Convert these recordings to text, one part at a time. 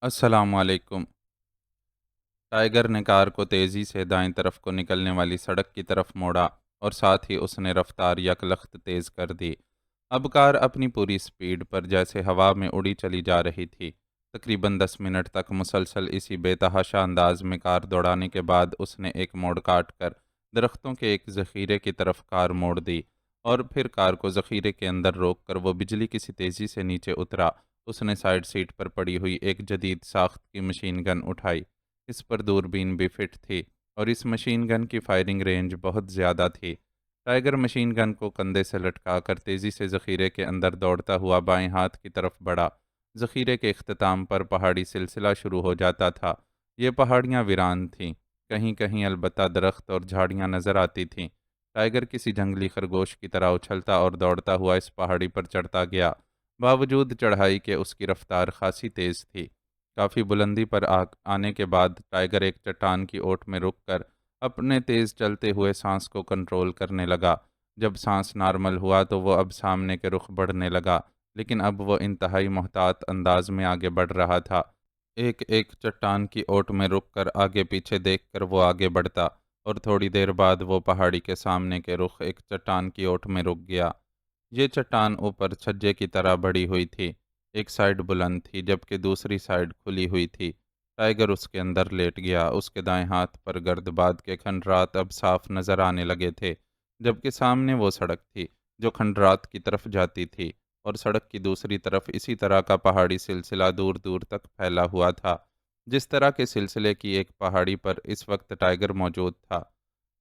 अस्सलामुअलैकुम। टाइगर ने कार को तेज़ी से दाएं तरफ को निकलने वाली सड़क की तरफ मोड़ा और साथ ही उसने रफ्तार यकलख्त तेज़ कर दी। अब कार अपनी पूरी स्पीड पर जैसे हवा में उड़ी चली जा रही थी। तकरीबन 10 मिनट तक मुसलसल इसी बेतहाशा अंदाज में कार दौड़ाने के बाद उसने एक मोड़ काट कर दरख्तों के एक ज़ख़ीरे की तरफ कार मोड़ दी और फिर कार को ज़ख़ीरे के अंदर रोक कर वो बिजली की सी तेज़ी से नीचे उतरा। उसने साइड सीट पर पड़ी हुई एक जदीद साख्त की मशीन गन उठाई। इस पर दूरबीन भी फिट थी और इस मशीन गन की फायरिंग रेंज बहुत ज़्यादा थी। टाइगर मशीन गन को कंधे से लटकाकर तेज़ी से ज़ख़ीरे के अंदर दौड़ता हुआ बाएं हाथ की तरफ बढ़ा। ज़ख़ीरे के अख्ताम पर पहाड़ी सिलसिला शुरू हो जाता था। ये पहाड़ियाँ वीरान थीं, कहीं कहीं अलबत्ता दरख्त और झाड़ियाँ नज़र आती थीं। टाइगर किसी जंगली खरगोश की तरह उछलता और दौड़ता हुआ इस पहाड़ी पर चढ़ता गया। बावजूद चढ़ाई के उसकी रफ्तार खासी तेज़ थी। काफ़ी बुलंदी पर आने के बाद टाइगर एक चट्टान की ओट में रुककर अपने तेज़ चलते हुए सांस को कंट्रोल करने लगा। जब सांस नॉर्मल हुआ तो वो अब सामने के रुख बढ़ने लगा, लेकिन अब वो इंतहाई मोहतात अंदाज में आगे बढ़ रहा था। एक एक चट्टान की ओट में रुककर आगे पीछे देखकर वो आगे बढ़ता और थोड़ी देर बाद वो पहाड़ी के सामने के रुख एक चट्टान की ओट में रुक गया। ये चट्टान ऊपर छज्जे की तरह बढ़ी हुई थी। एक साइड बुलंद थी जबकि दूसरी साइड खुली हुई थी। टाइगर उसके अंदर लेट गया। उसके दाएं हाथ पर गर्दबाद के खंडरात अब साफ नजर आने लगे थे, जबकि सामने वो सड़क थी जो खंडरात की तरफ जाती थी और सड़क की दूसरी तरफ इसी तरह का पहाड़ी सिलसिला दूर दूर तक फैला हुआ था, जिस तरह के सिलसिले की एक पहाड़ी पर इस वक्त टाइगर मौजूद था।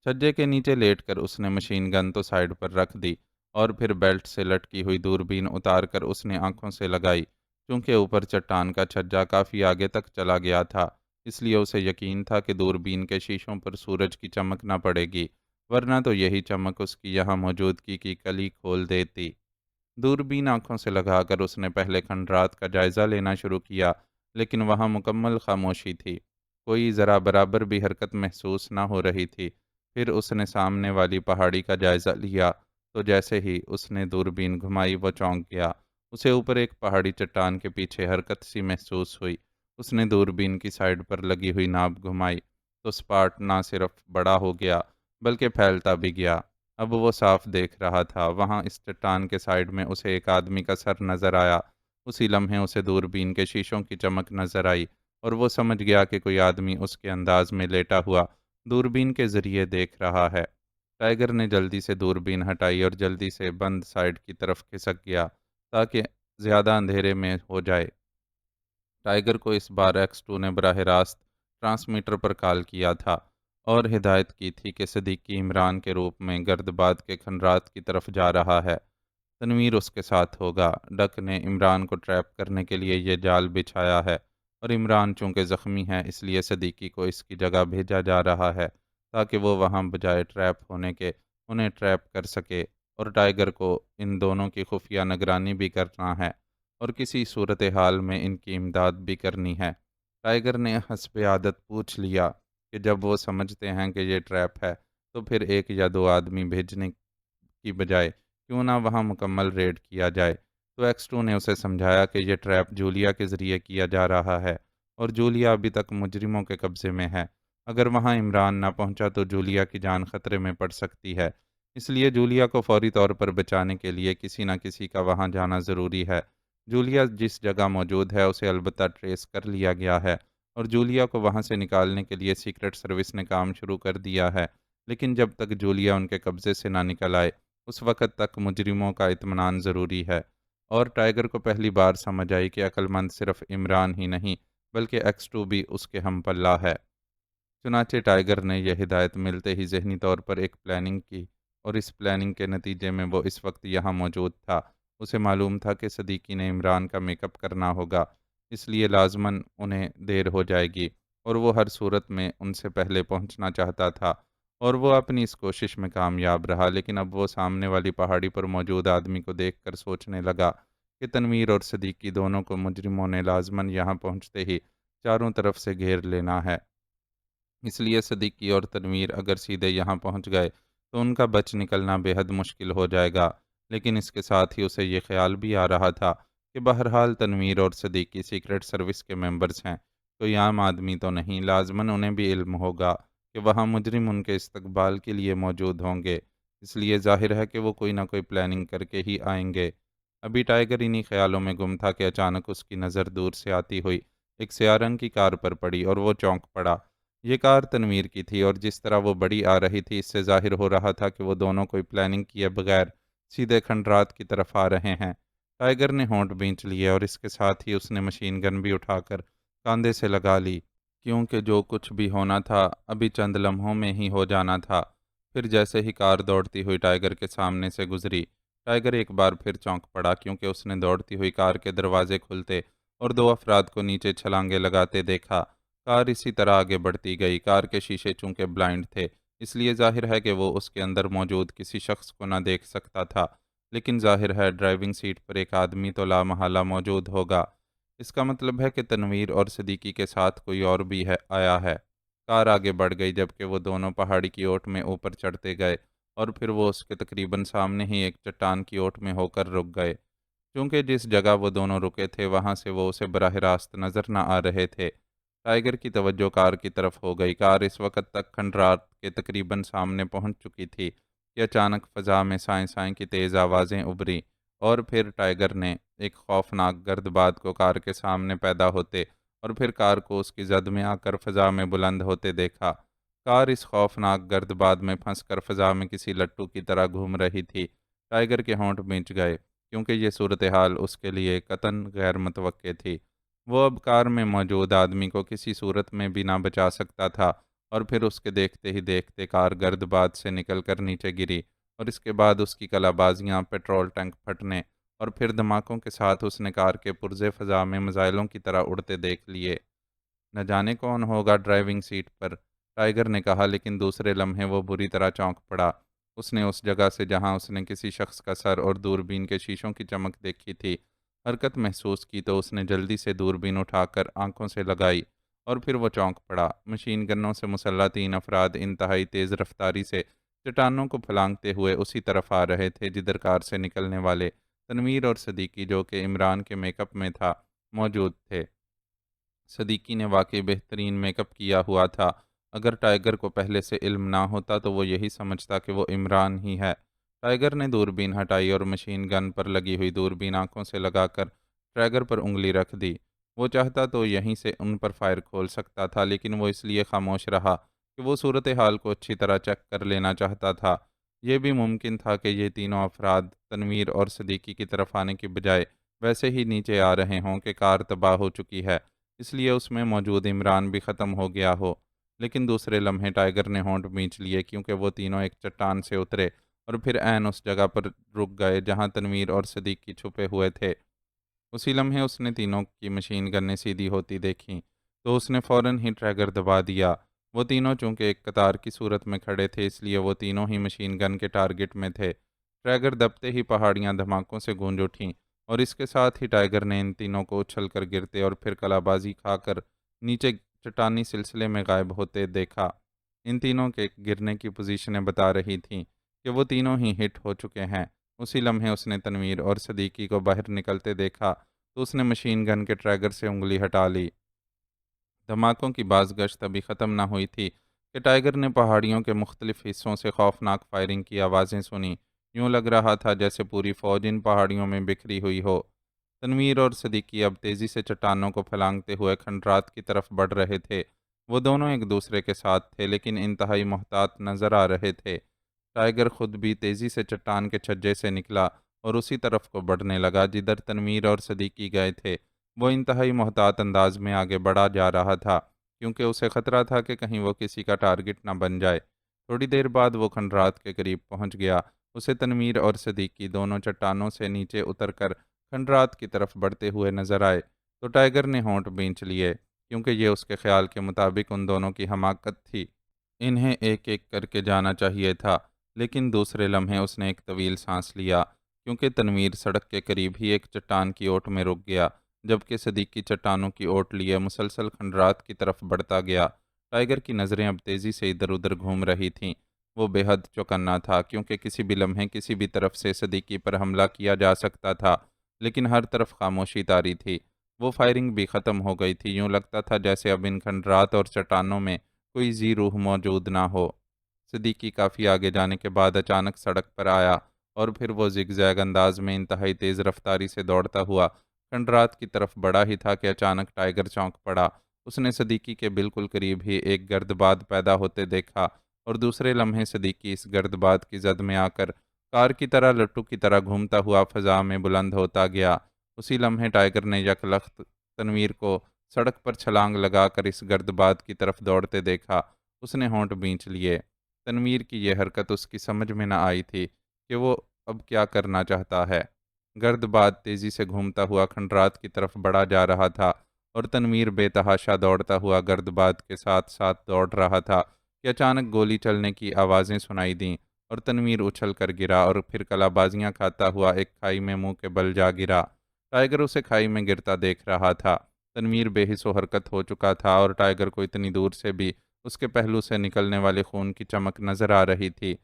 छज्जे के नीचे लेटकर उसने मशीन गन तो साइड पर रख दी और फिर बेल्ट से लटकी हुई दूरबीन उतारकर उसने आंखों से लगाई। चूंकि ऊपर चट्टान का छज्जा काफ़ी आगे तक चला गया था, इसलिए उसे यकीन था कि दूरबीन के शीशों पर सूरज की चमक न पड़ेगी, वरना तो यही चमक उसकी यहाँ मौजूदगी की कली खोल देती। दूरबीन आंखों से लगाकर उसने पहले खंडरात का जायज़ा लेना शुरू किया, लेकिन वहाँ मुकम्मल खामोशी थी। कोई ज़रा बराबर भी हरकत महसूस न हो रही थी। फिर उसने सामने वाली पहाड़ी का जायज़ा लिया, तो जैसे ही उसने दूरबीन घुमाई वो चौंक गया। उसे ऊपर एक पहाड़ी चट्टान के पीछे हरकत सी महसूस हुई। उसने दूरबीन की साइड पर लगी हुई नाप घुमाई, तो स्पॉट ना सिर्फ बड़ा हो गया बल्कि फैलता भी गया। अब वो साफ देख रहा था। वहाँ इस चट्टान के साइड में उसे एक आदमी का सर नज़र आया। उसी लम्हे उसे दूरबीन के शीशों की चमक नज़र आई और वो समझ गया कि कोई आदमी उसके अंदाज में लेटा हुआ दूरबीन के ज़रिए देख रहा है। टाइगर ने जल्दी से दूरबीन हटाई और जल्दी से बंद साइड की तरफ खिसक गया ताकि ज़्यादा अंधेरे में हो जाए। टाइगर को इस बार एक्स2 ने बराह रास्त ट्रांसमीटर पर कॉल किया था और हिदायत की थी कि सदीकी इमरान के रूप में गर्दबाद के खंडरात की तरफ जा रहा है। तनवीर उसके साथ होगा। डक ने इमरान को ट्रैप करने के लिए ये जाल बिछाया है और इमरान चूंकि ज़ख्मी है इसलिए सदीकी को इसकी जगह भेजा जा रहा है ताकि वो वहाँ बजाय ट्रैप होने के उन्हें ट्रैप कर सके। और टाइगर को इन दोनों की खुफिया निगरानी भी करना है और किसी सूरत हाल में इनकी इमदाद भी करनी है। टाइगर ने हस्ब आदत पूछ लिया कि जब वो समझते हैं कि ये ट्रैप है, तो फिर एक या दो आदमी भेजने की बजाय क्यों ना वहाँ मुकम्मल रेड किया जाए। तो एक्स2 ने उसे समझाया कि यह ट्रैप जूलिया के ज़रिए किया जा रहा है और जूलिया अभी तक मुजरिमों के कब्ज़े में है। अगर वहाँ इमरान ना पहुँचा तो जूलिया की जान खतरे में पड़ सकती है। इसलिए जूलिया को फौरी तौर पर बचाने के लिए किसी न किसी का वहाँ जाना ज़रूरी है। जूलिया जिस जगह मौजूद है उसे अलबत्ता ट्रेस कर लिया गया है और जूलिया को वहाँ से निकालने के लिए सीक्रेट सर्विस ने काम शुरू कर दिया है। लेकिन जब तक जूलिया उनके कब्ज़े से ना निकल आए उस वक़्त तक मुजरिमों का इत्मीनान ज़रूरी है। और टाइगर को पहली बार समझ आई कि अक्लमंद सिर्फ इमरान ही नहीं बल्कि एक्स2 भी उसके हम पल्ला है। चुनांचे टाइगर ने यह हिदायत मिलते ही ज़हनी तौर पर एक प्लानिंग की और इस प्लानिंग के नतीजे में वो इस वक्त यहाँ मौजूद था। उसे मालूम था कि सदीकी ने इमरान का मेकअप करना होगा, इसलिए लाजमन उन्हें देर हो जाएगी और वो हर सूरत में उनसे पहले पहुँचना चाहता था। और वो अपनी इस कोशिश में कामयाब रहा। लेकिन अब वो सामने वाली पहाड़ी पर मौजूद आदमी को देखकर सोचने लगा कि तनवीर और सदीकी दोनों को मुजरिमों ने लाजमन यहाँ पहुँचते ही चारों तरफ से घेर लेना है। इसलिए सदीकी और तनवीर अगर सीधे यहाँ पहुँच गए तो उनका बच निकलना बेहद मुश्किल हो जाएगा। लेकिन इसके साथ ही उसे ये ख्याल भी आ रहा था कि बहरहाल तनवीर और सदीकी सीक्रेट सर्विस के मेंबर्स हैं, कोई आम आदमी तो नहीं, लाजमन उन्हें भी इल्म होगा कि वहाँ मुजरिम उनके इस्तकबाल के लिए मौजूद होंगे, इसलिए ज़ाहिर है कि वो कोई ना कोई प्लानिंग करके ही आएंगे। अभी टाइगर इन्हीं ख्यालों में गुम था कि अचानक उसकी नज़र दूर से आती हुई एक स्याह रंग की कार पर पड़ी और वो चौंक पड़ा। ये कार तनवीर की थी और जिस तरह वो बड़ी आ रही थी, इससे ज़ाहिर हो रहा था कि वो दोनों कोई प्लानिंग किए बगैर सीधे खंडरात की तरफ आ रहे हैं। टाइगर ने होंठ भींच लिए और इसके साथ ही उसने मशीन गन भी उठाकर कांधे से लगा ली, क्योंकि जो कुछ भी होना था अभी चंद लम्हों में ही हो जाना था। फिर जैसे ही कार दौड़ती हुई टाइगर के सामने से गुजरी, टाइगर एक बार फिर चौंक पड़ा, क्योंकि उसने दौड़ती हुई कार के दरवाजे खुलते और दो अफराद को नीचे छलांगे लगाते देखा। कार इसी तरह आगे बढ़ती गई। कार के शीशे चूंकि ब्लाइंड थे, इसलिए जाहिर है कि वो उसके अंदर मौजूद किसी शख्स को न देख सकता था, लेकिन जाहिर है ड्राइविंग सीट पर एक आदमी तो लामहला मौजूद होगा। इसका मतलब है कि तनवीर और सदीकी के साथ कोई और भी है आया है। कार आगे बढ़ गई, जबकि वो दोनों पहाड़ी की ओट में ऊपर चढ़ते गए और फिर वो उसके तकरीबन सामने ही एक चट्टान की ओट में होकर रुक गए। क्योंकि जिस जगह वो दोनों रुके थे वहां से वो उसे बराह रास्त नजर न आ रहे थे। टाइगर की तवज्जो कार की तरफ हो गई। कार इस वक्त तक खंडरात के तकरीबन सामने पहुंच चुकी थी कि अचानक फ़ज़ा में साएं साएं की तेज़ आवाज़ें उभरी और फिर टाइगर ने एक खौफनाक गर्दबाद को कार के सामने पैदा होते और फिर कार को उसकी जद में आकर फ़ज़ा में बुलंद होते देखा। कार इस खौफनाक गर्दबाद में फंसकर फ़ज़ा में किसी लट्टू की तरह घूम रही थी। टाइगर के होंठ भींच गए, क्योंकि ये सूरत हाल उसके लिए कतन गैर मुतवक्के थी। वो अब कार में मौजूद आदमी को किसी सूरत में भी ना बचा सकता था और फिर उसके देखते ही देखते कार गर्दबाद से निकलकर नीचे गिरी और इसके बाद उसकी कलाबाजियाँ, पेट्रोल टैंक फटने और फिर धमाकों के साथ उसने कार के पुर्जे फ़ज़ा में मिसाइलों की तरह उड़ते देख लिए। न जाने कौन होगा ड्राइविंग सीट पर, टाइगर ने कहा, लेकिन दूसरे लम्हे वो बुरी तरह चौंक पड़ा। उसने उस जगह से जहां उसने किसी शख्स का सर और दूरबीन के शीशों की चमक देखी थी, हरकत महसूस की तो उसने जल्दी से दूरबीन उठाकर आंखों से लगाई और फिर वो चौंक पड़ा। मशीन गन्नों से मुसल्लह तीन अफराद इंतहाई तेज़ रफ्तारी से चट्टानों को फलांगते हुए उसी तरफ आ रहे थे जिधर कार से निकलने वाले तनवीर और सदीकी, जो कि इमरान के मेकअप में था, मौजूद थे। सदीकी ने वाकई बेहतरीन मेकअप किया हुआ था। अगर टाइगर को पहले से इल्म ना होता तो वो यही समझता कि वो इमरान ही है। टाइगर ने दूरबीन हटाई और मशीन गन पर लगी हुई दूरबीन आंखों से लगाकर ट्रैगर पर उंगली रख दी। वो चाहता तो यहीं से उन पर फायर खोल सकता था, लेकिन वो इसलिए खामोश रहा कि वो सूरत हाल को अच्छी तरह चेक कर लेना चाहता था। यह भी मुमकिन था कि ये तीनों अफराद तनवीर और सदीकी की तरफ आने की बजाय वैसे ही नीचे आ रहे हों कि कार तबाह हो चुकी है, इसलिए उसमें मौजूद इमरान भी ख़त्म हो गया हो। लेकिन दूसरे लम्हे टाइगर ने होंठ भींच लिए, क्योंकि वो तीनों एक चट्टान से उतरे और फिर ऐन उस जगह पर रुक गए जहां तनवीर और सदीकी छुपे हुए थे। उसी लम्हे उसने तीनों की मशीन गन्नें सीधी होती देखीं, तो उसने फ़ौरन ही ट्रैगर दबा दिया। वो तीनों चूंकि एक कतार की सूरत में खड़े थे, इसलिए वो तीनों ही मशीन गन के टारगेट में थे। ट्रैगर दबते ही पहाड़ियाँ धमाकों से गूंज उठीं और इसके साथ ही टाइगर ने इन तीनों को उछल कर गिरते और फिर कलाबाजी खाकर नीचे चट्टानी सिलसिले में गायब होते देखा। इन तीनों के गिरने की पोजीशनें बता रही थीं कि वो तीनों ही हिट हो चुके हैं। उसी लम्हे उसने तनवीर और सदीकी को बाहर निकलते देखा, तो उसने मशीन गन के ट्रैगर से उंगली हटा ली। धमाकों की बाज़गश्त अभी ख़त्म न हुई थी कि टाइगर ने पहाड़ियों के मुख्तलिफ हिस्सों से खौफनाक फायरिंग की आवाज़ें सुनी। यूं लग रहा था जैसे पूरी फ़ौज इन पहाड़ियों में बिखरी हुई हो। तनवीर और सदीकी अब तेज़ी से चट्टानों को फलांगते हुए खंडरात की तरफ बढ़ रहे थे। वो दोनों एक दूसरे के साथ थे, लेकिन इंतहाई मोहतात नज़र आ रहे थे। टाइगर खुद भी तेज़ी से चट्टान के छज्जे से निकला और उसी तरफ को बढ़ने लगा जिधर तनवीर और सदीकी गए थे। वो इंतहाई मोहतात अंदाज में आगे बढ़ा जा रहा था, क्योंकि उसे खतरा था कि कहीं वो किसी का टारगेट न बन जाए। थोड़ी देर बाद वो खंडरात के करीब पहुंच गया। उसे तनवीर और सदीकी दोनों चट्टानों से नीचे उतरकर खंडरात की तरफ बढ़ते हुए नजर आए, तो टाइगर ने होंठ भींच लिए, क्योंकि ये उसके ख्याल के मुताबिक उन दोनों की हमाकत थी। इन्हें एक एक करके जाना चाहिए था। लेकिन दूसरे लम्हे उसने एक तवील सांस लिया, क्योंकि तनवीर सड़क के करीब ही एक चट्टान की ओट में रुक गया, जबकि सदीकी चट्टानों की ओट लिए मुसलसल खंडरात की तरफ बढ़ता गया। टाइगर की नज़रें अब तेज़ी से इधर उधर घूम रही थीं। वो बेहद चौकन्ना था, क्योंकि किसी भी लम्हे किसी भी तरफ से सदीकी पर हमला किया जा सकता था। लेकिन हर तरफ खामोशी तारी थी। वो फायरिंग भी ख़त्म हो गई थी। यूँ लगता था जैसे अब इन खंडरात और चट्टानों में कोई जी रूह मौजूद ना हो। सिद्दीकी काफ़ी आगे जाने के बाद अचानक सड़क पर आया और फिर वो ज़िगज़ैग अंदाज में इंतहाई तेज़ रफ्तारी से दौड़ता हुआ खंडरात की तरफ बढ़ा ही था कि अचानक टाइगर चौंक पड़ा। उसने सिद्दीकी के बिल्कुल करीब ही एक गर्दबाद पैदा होते देखा और दूसरे लम्हे सिद्दीकी इस गर्दबाद की जद में आकर कार की तरह लट्टू की तरह घूमता हुआ फ़ज़ा में बुलंद होता गया। उसी लम्हे टाइगर ने यकलख्त तनवीर को सड़क पर छलांग लगाकर इस गर्दबाद की तरफ दौड़ते देखा। उसने होंठ भींच लिए। तनवीर की यह हरकत उसकी समझ में न आई थी कि वो अब क्या करना चाहता है। गर्दबाद तेज़ी से घूमता हुआ खंडरात की तरफ बढ़ा जा रहा था और तनवीर बेतहाशा दौड़ता हुआ गर्दबाद के साथ साथ दौड़ रहा था कि अचानक गोली चलने की आवाज़ें सुनाई दीं और तनवीर उछल कर गिरा और फिर कलाबाजियाँ खाता हुआ एक खाई में मुंह के बल जा गिरा। टाइगर उसे खाई में गिरता देख रहा था। तनवीर बेहिसो हरकत हो चुका था और टाइगर को इतनी दूर से भी उसके पहलू से निकलने वाले खून की चमक नजर आ रही थी।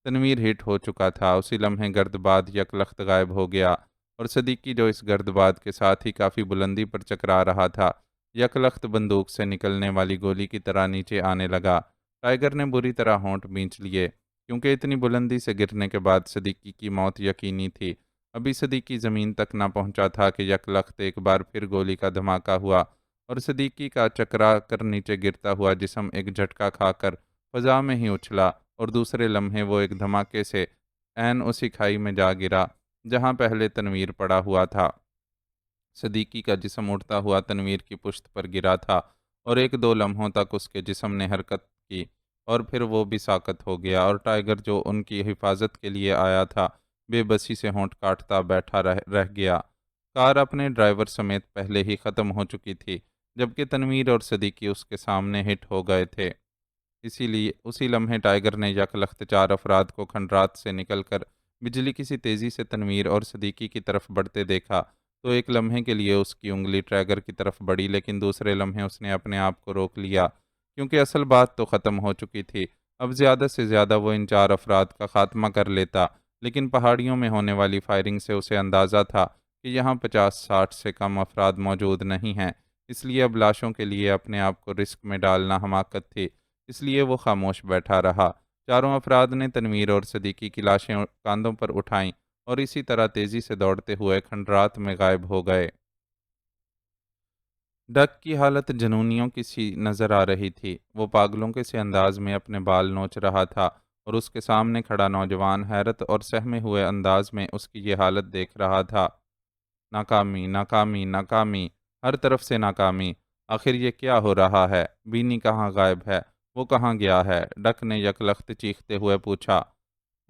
तनवीर हिट हो चुका था। उसी लम्हे गर्दबाद यकलख्त गायब हो गया और सदीकी जो इस गर्दबाद के साथ ही काफ़ी बुलंदी पर चकरा रहा था, यकलख्त बंदूक से निकलने वाली गोली की तरह नीचे आने लगा। टाइगर ने बुरी तरह होंठ भींच लिए, क्योंकि इतनी बुलंदी से गिरने के बाद सदीकी की मौत यकीनी थी। अभी सदीकी ज़मीन तक न पहुंचा था कि यकलख्त एक बार फिर गोली का धमाका हुआ और सदीकी का चकरा कर नीचे गिरता हुआ जिस्म एक झटका खाकर फ़ज़ा में ही उछला और दूसरे लम्हे वो एक धमाके से ऐन उसी खाई में जा गिरा जहाँ पहले तनवीर पड़ा हुआ था। सदीकी का जिस्म उड़ता हुआ तनवीर की पुश्त पर गिरा था और एक दो लम्हों तक उसके जिस्म ने हरकत की और फिर वो भी साकत हो गया और टाइगर जो उनकी हिफाजत के लिए आया था बेबसी से होंठ काटता बैठा रह गया। कार अपने ड्राइवर समेत पहले ही ख़त्म हो चुकी थी, जबकि तनवीर और सदीकी उसके सामने हिट हो गए थे। इसीलिए उसी लम्हे टाइगर ने यकलख्त चार अफराद को खंडरात से निकलकर बिजली की सी तेज़ी से तनवीर और सदीकी की तरफ बढ़ते देखा। तो एक लम्हे के लिए उसकी उंगली ट्रैगर की तरफ बढ़ी, लेकिन दूसरे लम्हे उसने अपने आप को रोक लिया, क्योंकि असल बात तो ख़त्म हो चुकी थी। अब ज़्यादा से ज़्यादा वो इन चार अफराद का खात्मा कर लेता, लेकिन पहाड़ियों में होने वाली फायरिंग से उसे अंदाज़ा था कि यहाँ 50-60 से कम अफराद मौजूद नहीं हैं। इसलिए अब लाशों के लिए अपने आप को रिस्क में डालना हमाकत थी। इसलिए वो खामोश बैठा रहा। चारों अफराद ने तनवीर और सदीकी की लाशें कांधों पर उठाईं और इसी तरह तेज़ी से दौड़ते हुए खंडरात में गायब हो गए। डक की हालत जनूनियों की सी नज़र आ रही थी। वो पागलों के से अंदाज में अपने बाल नोच रहा था और उसके सामने खड़ा नौजवान हैरत और सहमे हुए अंदाज में उसकी ये हालत देख रहा था। नाकामी, नाकामी, नाकामी, हर तरफ से नाकामी। आखिर ये क्या हो रहा है? बीनी कहाँ गायब है? वो कहाँ गया है? डक ने यकलख्त चीखते हुए पूछा।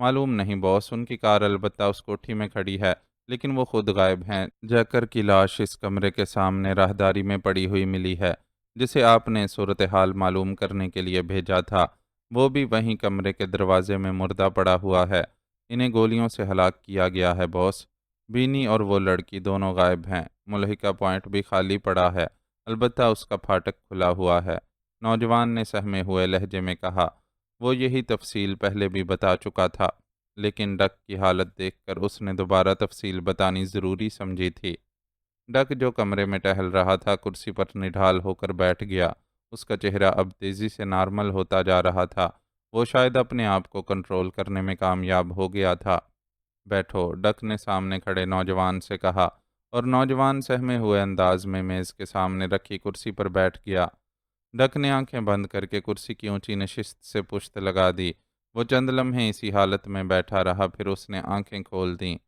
मालूम नहीं बॉस, उनकी कार अलबत्ता उस कोठी में खड़ी है, लेकिन वो खुद गायब हैं। जैकर की लाश इस कमरे के सामने राहदारी में पड़ी हुई मिली है, जिसे आपने सूरत हाल मालूम करने के लिए भेजा था। वो भी वहीं कमरे के दरवाजे में मुर्दा पड़ा हुआ है। इन्हें गोलियों से हलाक किया गया है बॉस। बीनी और वो लड़की दोनों गायब हैं। मुलहिका पॉइंट भी खाली पड़ा है, अलबत्ता उसका फाटक खुला हुआ है। नौजवान ने सहमे हुए लहजे में कहा। वो यही तफसील पहले भी बता चुका था, लेकिन डक की हालत देखकर उसने दोबारा तफसील बतानी ज़रूरी समझी थी। डक जो कमरे में टहल रहा था कुर्सी पर निढाल होकर बैठ गया। उसका चेहरा अब तेज़ी से नॉर्मल होता जा रहा था। वो शायद अपने आप को कंट्रोल करने में कामयाब हो गया था। बैठो, डक ने सामने खड़े नौजवान से कहा और नौजवान सहमे हुए अंदाज में मेज़ के सामने रखी कुर्सी पर बैठ गया। डक ने आंखें बंद करके कुर्सी की ऊंची नशिस्त से पुश्त लगा दी। वो चंद लम्हे इसी हालत में बैठा रहा, फिर उसने आंखें खोल दी।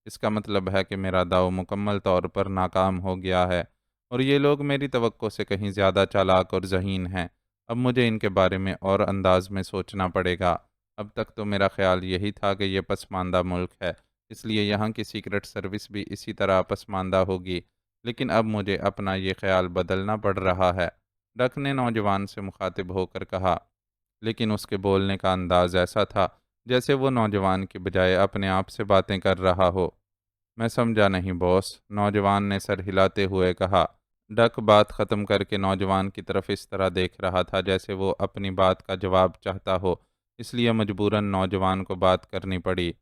इसका मतलब है कि मेरा दाव मुकम्मल तौर पर नाकाम हो गया है और ये लोग मेरी तवक्को से कहीं ज़्यादा चालाक और ज़हीन हैं। अब मुझे इनके बारे में और अंदाज में सोचना पड़ेगा। अब तक तो मेरा ख्याल यही था कि यह पसमानदा मुल्क है, इसलिए यहाँ की सीक्रेट सर्विस भी इसी तरह पसमानदा होगी, लेकिन अब मुझे अपना ये ख्याल बदलना पड़ रहा है। डक ने नौजवान से मुखातिब होकर कहा, लेकिन उसके बोलने का अंदाज ऐसा था जैसे वो नौजवान की बजाय अपने आप से बातें कर रहा हो। मैं समझा नहीं बॉस, नौजवान ने सर हिलाते हुए कहा। डक बात ख़त्म करके नौजवान की तरफ इस तरह देख रहा था जैसे वो अपनी बात का जवाब चाहता हो, इसलिए मजबूरन नौजवान को बात करनी पड़ी।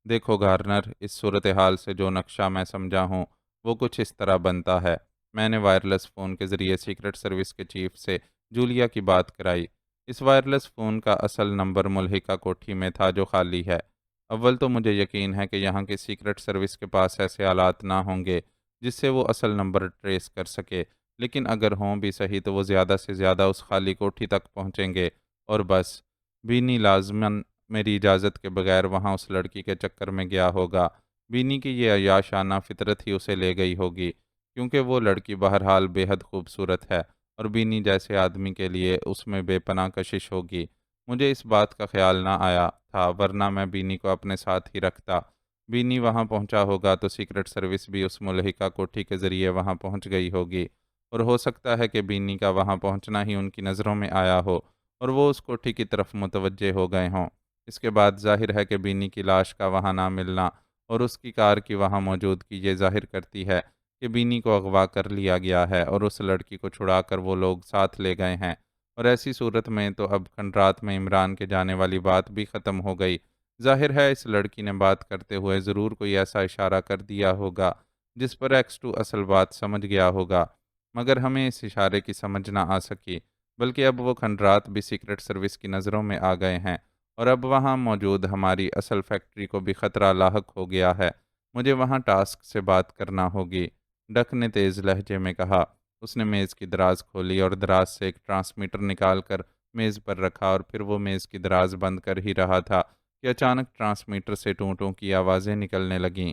देखो गार्नर, इस सूरत हाल से जो नक्शा मैं समझा हूँ वो कुछ इस तरह बनता है। मैंने वायरलेस फ़ोन के ज़रिए सीक्रेट सर्विस के चीफ से जूलिया की बात कराई। इस वायरलेस फ़ोन का असल नंबर मुल्हिका कोठी में था जो खाली है। अव्वल तो मुझे यकीन है कि यहाँ की सीक्रेट सर्विस के पास ऐसे आलात ना होंगे जिससे वो असल नंबर ट्रेस कर सके, लेकिन अगर हों भी सही तो वो ज़्यादा से ज़्यादा उस खाली कोठी तक पहुँचेंगे और बस। बीनी लाजमन मेरी इजाज़त के बगैर वहाँ उस लड़की के चक्कर में गया होगा। बीनी की ये अय्याशाना फितरत ही उसे ले गई होगी, क्योंकि वो लड़की बहरहाल बेहद खूबसूरत है और बीनी जैसे आदमी के लिए उसमें बेपनाह कशिश होगी। मुझे इस बात का ख्याल ना आया था, वरना मैं बीनी को अपने साथ ही रखता। बीनी वहाँ पहुँचा होगा तो सीक्रेट सर्विस भी उस मुल्हिका कोठी के ज़रिए वहाँ पहुँच गई होगी, और हो सकता है कि बीनी का वहाँ पहुँचना ही उनकी नज़रों में आया हो और वो उस कोठी की तरफ मुतवज्जे हो गए हों। इसके बाद ज़ाहिर है कि बीनी की लाश का वहाँ ना मिलना और उसकी कार की वहाँ मौजूदगी ये ज़ाहिर करती है कि बीनी को अगवा कर लिया गया है और उस लड़की को छुड़ाकर वो लोग साथ ले गए हैं। और ऐसी सूरत में तो अब खंडरात में इमरान के जाने वाली बात भी ख़त्म हो गई। ज़ाहिर है इस लड़की ने बात करते हुए ज़रूर कोई ऐसा इशारा कर दिया होगा जिस पर एक्स टू असल बात समझ गया होगा, मगर हमें इस इशारे की समझ ना आ सकी। बल्कि अब वो खंडरात भी सीक्रेट सर्विस की नज़रों में आ गए हैं और अब वहाँ मौजूद हमारी असल फैक्ट्री को भी ख़तरा लाहक हो गया है। मुझे वहाँ टास्क से बात करना होगी, डक ने तेज़ लहजे में कहा। उसने मेज़ की दराज खोली और दराज से एक ट्रांसमीटर निकाल कर मेज़ पर रखा और फिर वो मेज़ की दराज बंद कर ही रहा था कि अचानक ट्रांसमीटर से टूं टूं की आवाज़ें निकलने लगीं।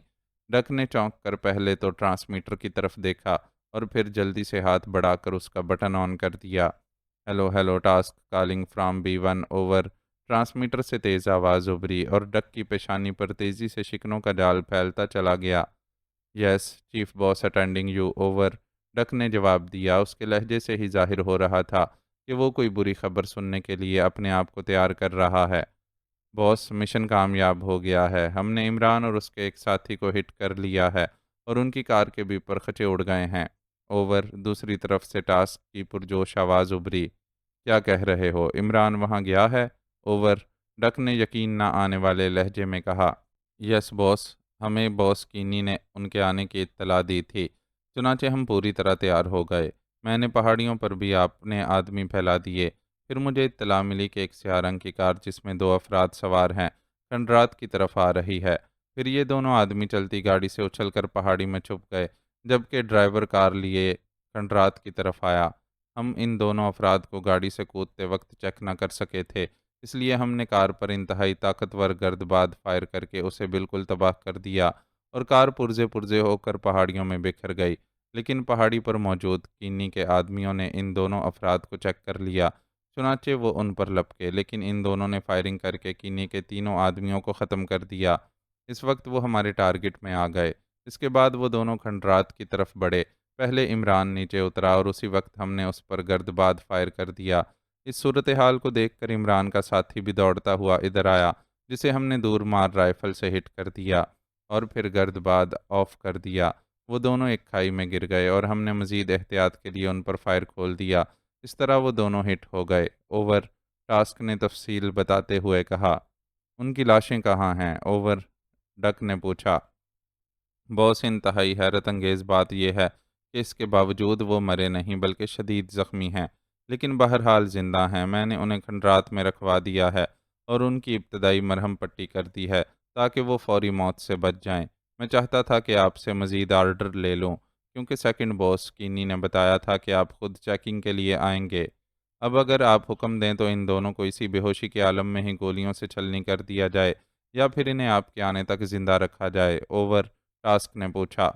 डक ने चौंक कर पहले तो ट्रांसमीटर की तरफ देखा और फिर जल्दी से हाथ बढ़ाकर उसका बटन ऑन कर दिया। Hello hello, task calling from B1 over. Transmitter से तेज़ आवाज़ उभरी और डक की पेशानी पर तेज़ी से शिकनों का जाल फैलता चला गया। Yes, chief boss attending you over. Duck ने जवाब दिया। उसके लहजे से ही जाहिर हो रहा था कि वो कोई बुरी खबर सुनने के लिए अपने आप को तैयार कर रहा है। बॉस, मिशन कामयाब हो गया है। हमने इमरान और उसके एक साथी को हिट कर लिया है और उनकी कार के भी परखचे उड़ गए हैं। ओवर। दूसरी तरफ से टास्क की पुरजोश आवाज़ उभरी। क्या कह रहे हो? इमरान वहाँ गया है? ओवर। डक ने यकीन न आने वाले लहजे में कहा। यस बॉस, हमें बॉस कीनी ने उनके आने की इत्तला दी थी, चुनाचे हम पूरी तरह तैयार हो गए। मैंने पहाड़ियों पर भी अपने आदमी फैला दिए। फिर मुझे इत्तला मिली कि एक स्याह रंग की कार जिसमें दो अफराद सवार हैं खंडरात की तरफ आ रही है। फिर ये दोनों आदमी चलती गाड़ी से उछलकर पहाड़ी में छुप गए, जबकि ड्राइवर कार लिए खंडरात की तरफ आया। हम इन दोनों अफराद को गाड़ी से कूदते वक्त चेक न कर सके थे, इसलिए हमने कार पर इंतहाई ताकतवर गर्दबाद फायर करके उसे बिल्कुल तबाह कर दिया और कार पुर्जे पुर्जे होकर पहाड़ियों में बिखर गई। लेकिन पहाड़ी पर मौजूद कीनी के आदमियों ने इन दोनों अफराद को चेक कर लिया, चुनाचे वो उन पर लपके, लेकिन इन दोनों ने फायरिंग करके कीनी के तीनों आदमियों को ख़त्म कर दिया। इस वक्त वो हमारे टारगेट में आ गए। इसके बाद वो दोनों खंडरात की तरफ बढ़े। पहले इमरान नीचे उतरा और उसी वक्त हमने उस पर गर्दबाद फायर कर दिया। इस सूरत हाल को देखकर इमरान का साथी भी दौड़ता हुआ इधर आया, जिसे हमने दूर मार राइफल से हिट कर दिया और फिर गर्दबाद ऑफ कर दिया। वो दोनों एक खाई में गिर गए और हमने मजीद एहतियात के लिए उन पर फायर खोल दिया। इस तरह वो दोनों हिट हो गए। ओवर। टास्क ने तफसील बताते हुए कहा। उनकी लाशें कहाँ हैं? ओवर। डक ने पूछा। बॉस, इंतहाई हैरत अंगेज़ बात यह है कि इसके बावजूद वो मरे नहीं बल्कि शदीद ज़ख्मी हैं, लेकिन बहरहाल ज़िंदा हैं। मैंने उन्हें खंडरात में रखवा दिया है और उनकी इब्तदाई मरहम पट्टी कर दी है ताकि वो फौरी मौत से बच जाएं। मैं चाहता था कि आपसे मज़ीद आर्डर ले लूं, क्योंकि सेकंड बॉस कीनी ने बताया था कि आप खुद चेकिंग के लिए आएंगे। अब अगर आप हुक्म दें तो इन दोनों को इसी बेहोशी के आलम में ही गोलियों से छलनी कर दिया जाए या फिर इन्हें आपके आने तक ज़िंदा रखा जाए। ओवर। टास्क ने पूछा।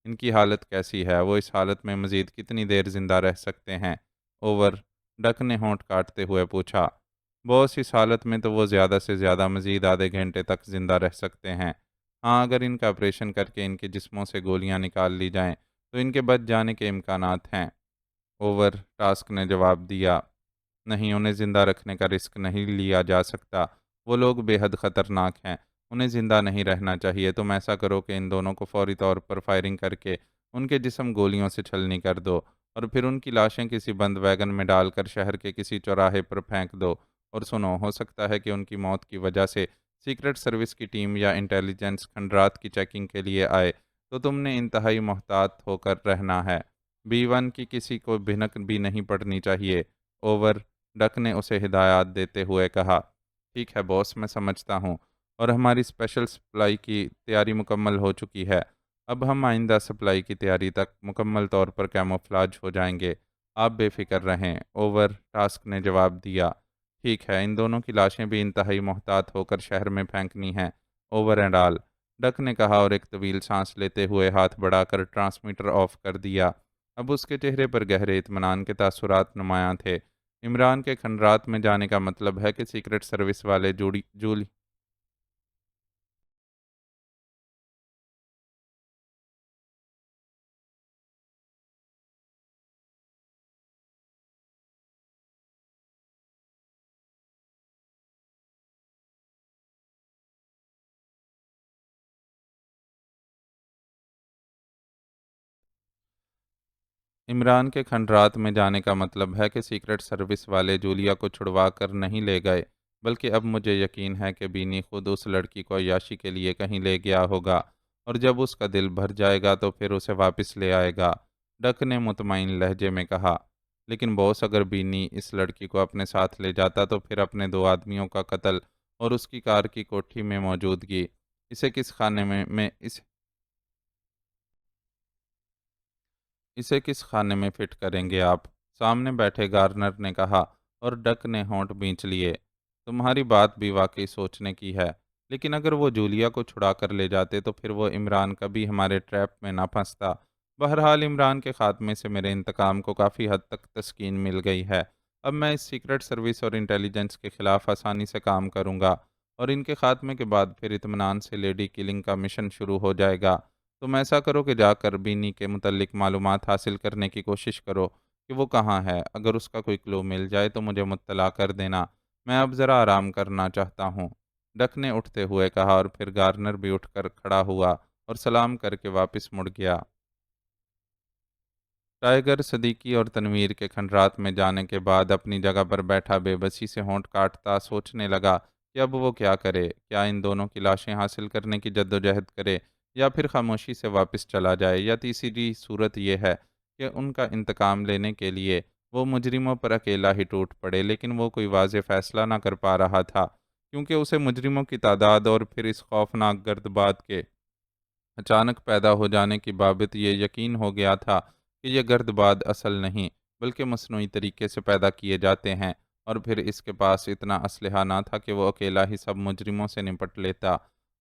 इनकी हालत कैसी है? वो इस हालत में मज़ीद कितनी देर ज़िंदा रह सकते हैं? ओवर। डक ने होंठ काटते हुए पूछा। बॉस, इस हालत में तो वो ज़्यादा से ज़्यादा मज़ीद आधे घंटे तक ज़िंदा रह सकते हैं। हाँ, अगर इनका ऑपरेशन करके इनके जिस्मों से गोलियां निकाल ली जाएं तो इनके बच जाने के इम्कानात हैं। ओवर। टास्क ने जवाब दिया। नहीं, उन्हें ज़िंदा रखने का रिस्क नहीं लिया जा सकता। वो लोग बेहद ख़तरनाक हैं। उन्हें ज़िंदा नहीं रहना चाहिए। तुम ऐसा करो कि इन दोनों को फ़ौरी तौर पर फायरिंग करके उनके जिस्म गोलियों से छलनी कर दो और फिर उनकी लाशें किसी बंद वैगन में डालकर शहर के किसी चौराहे पर फेंक दो। और सुनो, हो सकता है कि उनकी मौत की वजह से सीक्रेट सर्विस की टीम या इंटेलिजेंस खंडरात की चेकिंग के लिए आए तो तुमने इंतहाई मोहतात होकर रहना है। B1 की किसी को भिनक भी नहीं पड़नी चाहिए। ओवर। डक ने उसे हिदायत देते हुए कहा। ठीक है बॉस, मैं समझता हूँ। और हमारी स्पेशल सप्लाई की तैयारी मुकम्मल हो चुकी है। अब हम आइंदा सप्लाई की तैयारी तक मुकम्मल तौर पर कैमोफ्लाज हो जाएंगे। आप बेफिक्र रहें। ओवर। टास्क ने जवाब दिया। ठीक है, इन दोनों की लाशें भी इंतहाई मोहतात होकर शहर में फेंकनी हैं। Over and all. डक ने कहा और एक तवील सांस लेते हुए हाथ बढ़ाकर ट्रांसमीटर ऑफ कर दिया। अब उसके चेहरे पर गहरे इत्मीनान के तासुरात नुमायां थे। इमरान के खंडरात में जाने का मतलब है कि सीक्रेट सर्विस वाले जूली जूली इमरान के खंडरात में जाने का मतलब है कि सीक्रेट सर्विस वाले जूलिया को छुड़वा कर नहीं ले गए, बल्कि अब मुझे यकीन है कि बीनी खुद उस लड़की को अय्याशी के लिए कहीं ले गया होगा, और जब उसका दिल भर जाएगा तो फिर उसे वापस ले आएगा। डक ने मुतमईन लहजे में कहा। लेकिन बॉस, अगर बीनी इस लड़की को अपने साथ ले जाता तो फिर अपने दो आदमियों का कत्ल और उसकी कार की कोठी में मौजूदगी, इसे किस खाने में इसे किस खाने में फिट करेंगे आप? सामने बैठे गार्नर ने कहा, और डक ने होंठ भींच लिए। तुम्हारी बात भी वाकई सोचने की है। लेकिन अगर वो जूलिया को छुड़ा कर ले जाते तो फिर वो इमरान कभी हमारे ट्रैप में ना फंसता। बहरहाल इमरान के खात्मे से मेरे इंतकाम को काफ़ी हद तक तस्कीन मिल गई है। अब मैं इस सीक्रेट सर्विस और इंटेलिजेंस के खिलाफ आसानी से काम करूंगा, और इनके खात्मे के बाद फिर इत्मीनान से लेडी किलिंग का मिशन शुरू हो जाएगा। तुम ऐसा करो कि जाकर बीनी के मुतल्लिक मालूमात हासिल करने की कोशिश करो कि वो कहाँ है। अगर उसका कोई क्लू मिल जाए तो मुझे मुत्तला कर देना। मैं अब ज़रा आराम करना चाहता हूँ। डक ने उठते हुए कहा, और फिर गार्नर भी उठकर खड़ा हुआ और सलाम करके वापस मुड़ गया। टाइगर सदीकी और तनवीर के खंडरात में जाने के बाद अपनी जगह पर बैठा बेबसी से होंठ काटता सोचने लगा कि अब वो क्या करे। क्या इन दोनों की लाशें हासिल करने की जद्दोजहद करे, या फिर खामोशी से वापस चला जाए, या तीसरी सूरत यह है कि उनका इंतकाम लेने के लिए वो मुजरिमों पर अकेला ही टूट पड़े। लेकिन वो कोई वाज़ेह फ़ैसला ना कर पा रहा था, क्योंकि उसे मुजरिमों की तादाद और फिर इस खौफनाक गर्दबात के अचानक पैदा हो जाने की बाबत ये यकीन हो गया था कि ये गर्दबाद असल नहीं, बल्कि मसनूई तरीके से पैदा किए जाते हैं। और फिर इसके पास इतना असलहा ना था कि वो अकेला ही सब मुजरिमों से निपट लेता,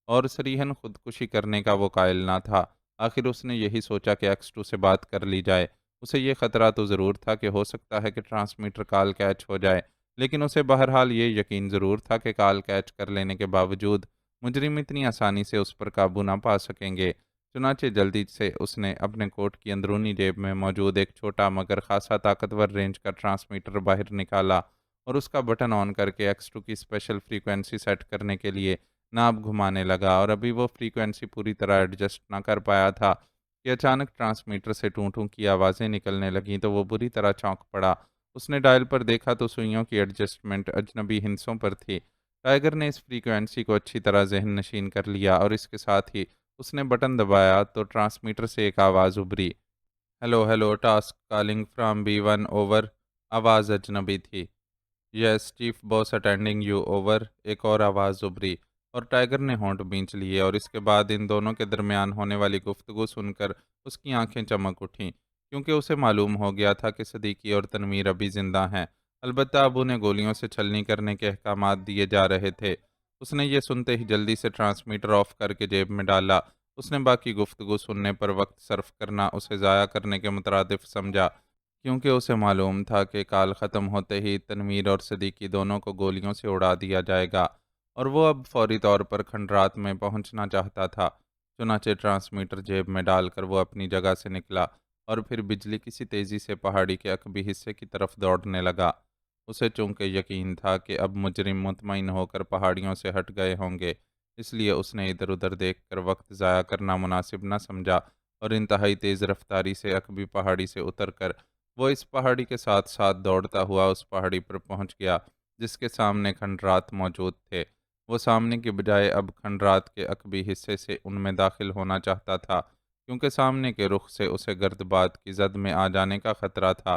और सरीहन खुदकुशी करने का वो कायल ना था। आखिर उसने यही सोचा कि X2 से बात कर ली जाए। उसे ये खतरा तो ज़रूर था कि हो सकता है कि ट्रांसमीटर कॉल कैच हो जाए, लेकिन उसे बहरहाल ये यकीन ज़रूर था कि कॉल कैच कर लेने के बावजूद मुजरिम इतनी आसानी से उस पर काबू ना पा सकेंगे। चुनाचे जल्दी से उसने अपने कोट की अंदरूनी जेब में मौजूद एक छोटा मगर खासा ताकतवर रेंज का ट्रांसमीटर बाहर निकाला, और उसका बटन ऑन करके X2 की स्पेशल फ्रीक्वेंसी सेट करने के लिए नाब घुमाने लगा। और अभी वो फ्रीक्वेंसी पूरी तरह एडजस्ट ना कर पाया था कि अचानक ट्रांसमीटर से टूं टूं की आवाज़ें निकलने लगीं। तो वो बुरी तरह चौंक पड़ा। उसने डायल पर देखा तो सुइयों की एडजस्टमेंट अजनबी हिंसों पर थी। टाइगर ने इस फ्रीक्वेंसी को अच्छी तरह जहन नशीन कर लिया, और इसके साथ ही उसने बटन दबाया तो ट्रांसमीटर से एक आवाज़ उभरी। Hello hello, task calling from B1 over. आवाज़ अजनबी थी। Yes chief boss attending you over. एक और आवाज़ उभरी, और टाइगर ने होंठ भींच लिए। और इसके बाद इन दोनों के दरमियान होने वाली गुफ्तगू सुनकर उसकी आंखें चमक उठीं, क्योंकि उसे मालूम हो गया था कि सदीकी और तनवीर अभी जिंदा हैं। अलबत्ता अब उन्हें गोलियों से छलनी करने के अहकामात दिए जा रहे थे। उसने ये सुनते ही जल्दी से ट्रांसमीटर ऑफ करके जेब में डाला। उसने बाकी गुफ्तगू सुनने पर वक्त सर्फ करना उसे ज़ाया करने के मुतरादिफ समझा, क्योंकि उसे मालूम था कि काल ख़त्म होते ही तनवीर और सदीकी दोनों को गोलियों से उड़ा दिया जाएगा, और वो अब फौरी तौर पर खंडरात में पहुंचना चाहता था। चुनाचे ट्रांसमीटर जेब में डालकर वो अपनी जगह से निकला, और फिर बिजली किसी तेज़ी से पहाड़ी के अकबी हिस्से की तरफ दौड़ने लगा। उसे चूंकि यकीन था कि अब मुजरिम मुतमईन होकर पहाड़ियों से हट गए होंगे, इसलिए उसने इधर उधर देख कर वक्त ज़ाया करना मुनासिब न समझा, और इंतहाई तेज़ रफ्तारी से अकबी पहाड़ी से उतर कर वो इस पहाड़ी के साथ साथ दौड़ता हुआ उस पहाड़ी पर पहुंच गया जिसके सामने खंडरात मौजूद थे। वो सामने की बजाय अब खंडरात के अकबी हिस्से से उनमें दाखिल होना चाहता था, क्योंकि सामने के रुख से उसे गर्दबात की जद में आ जाने का खतरा था।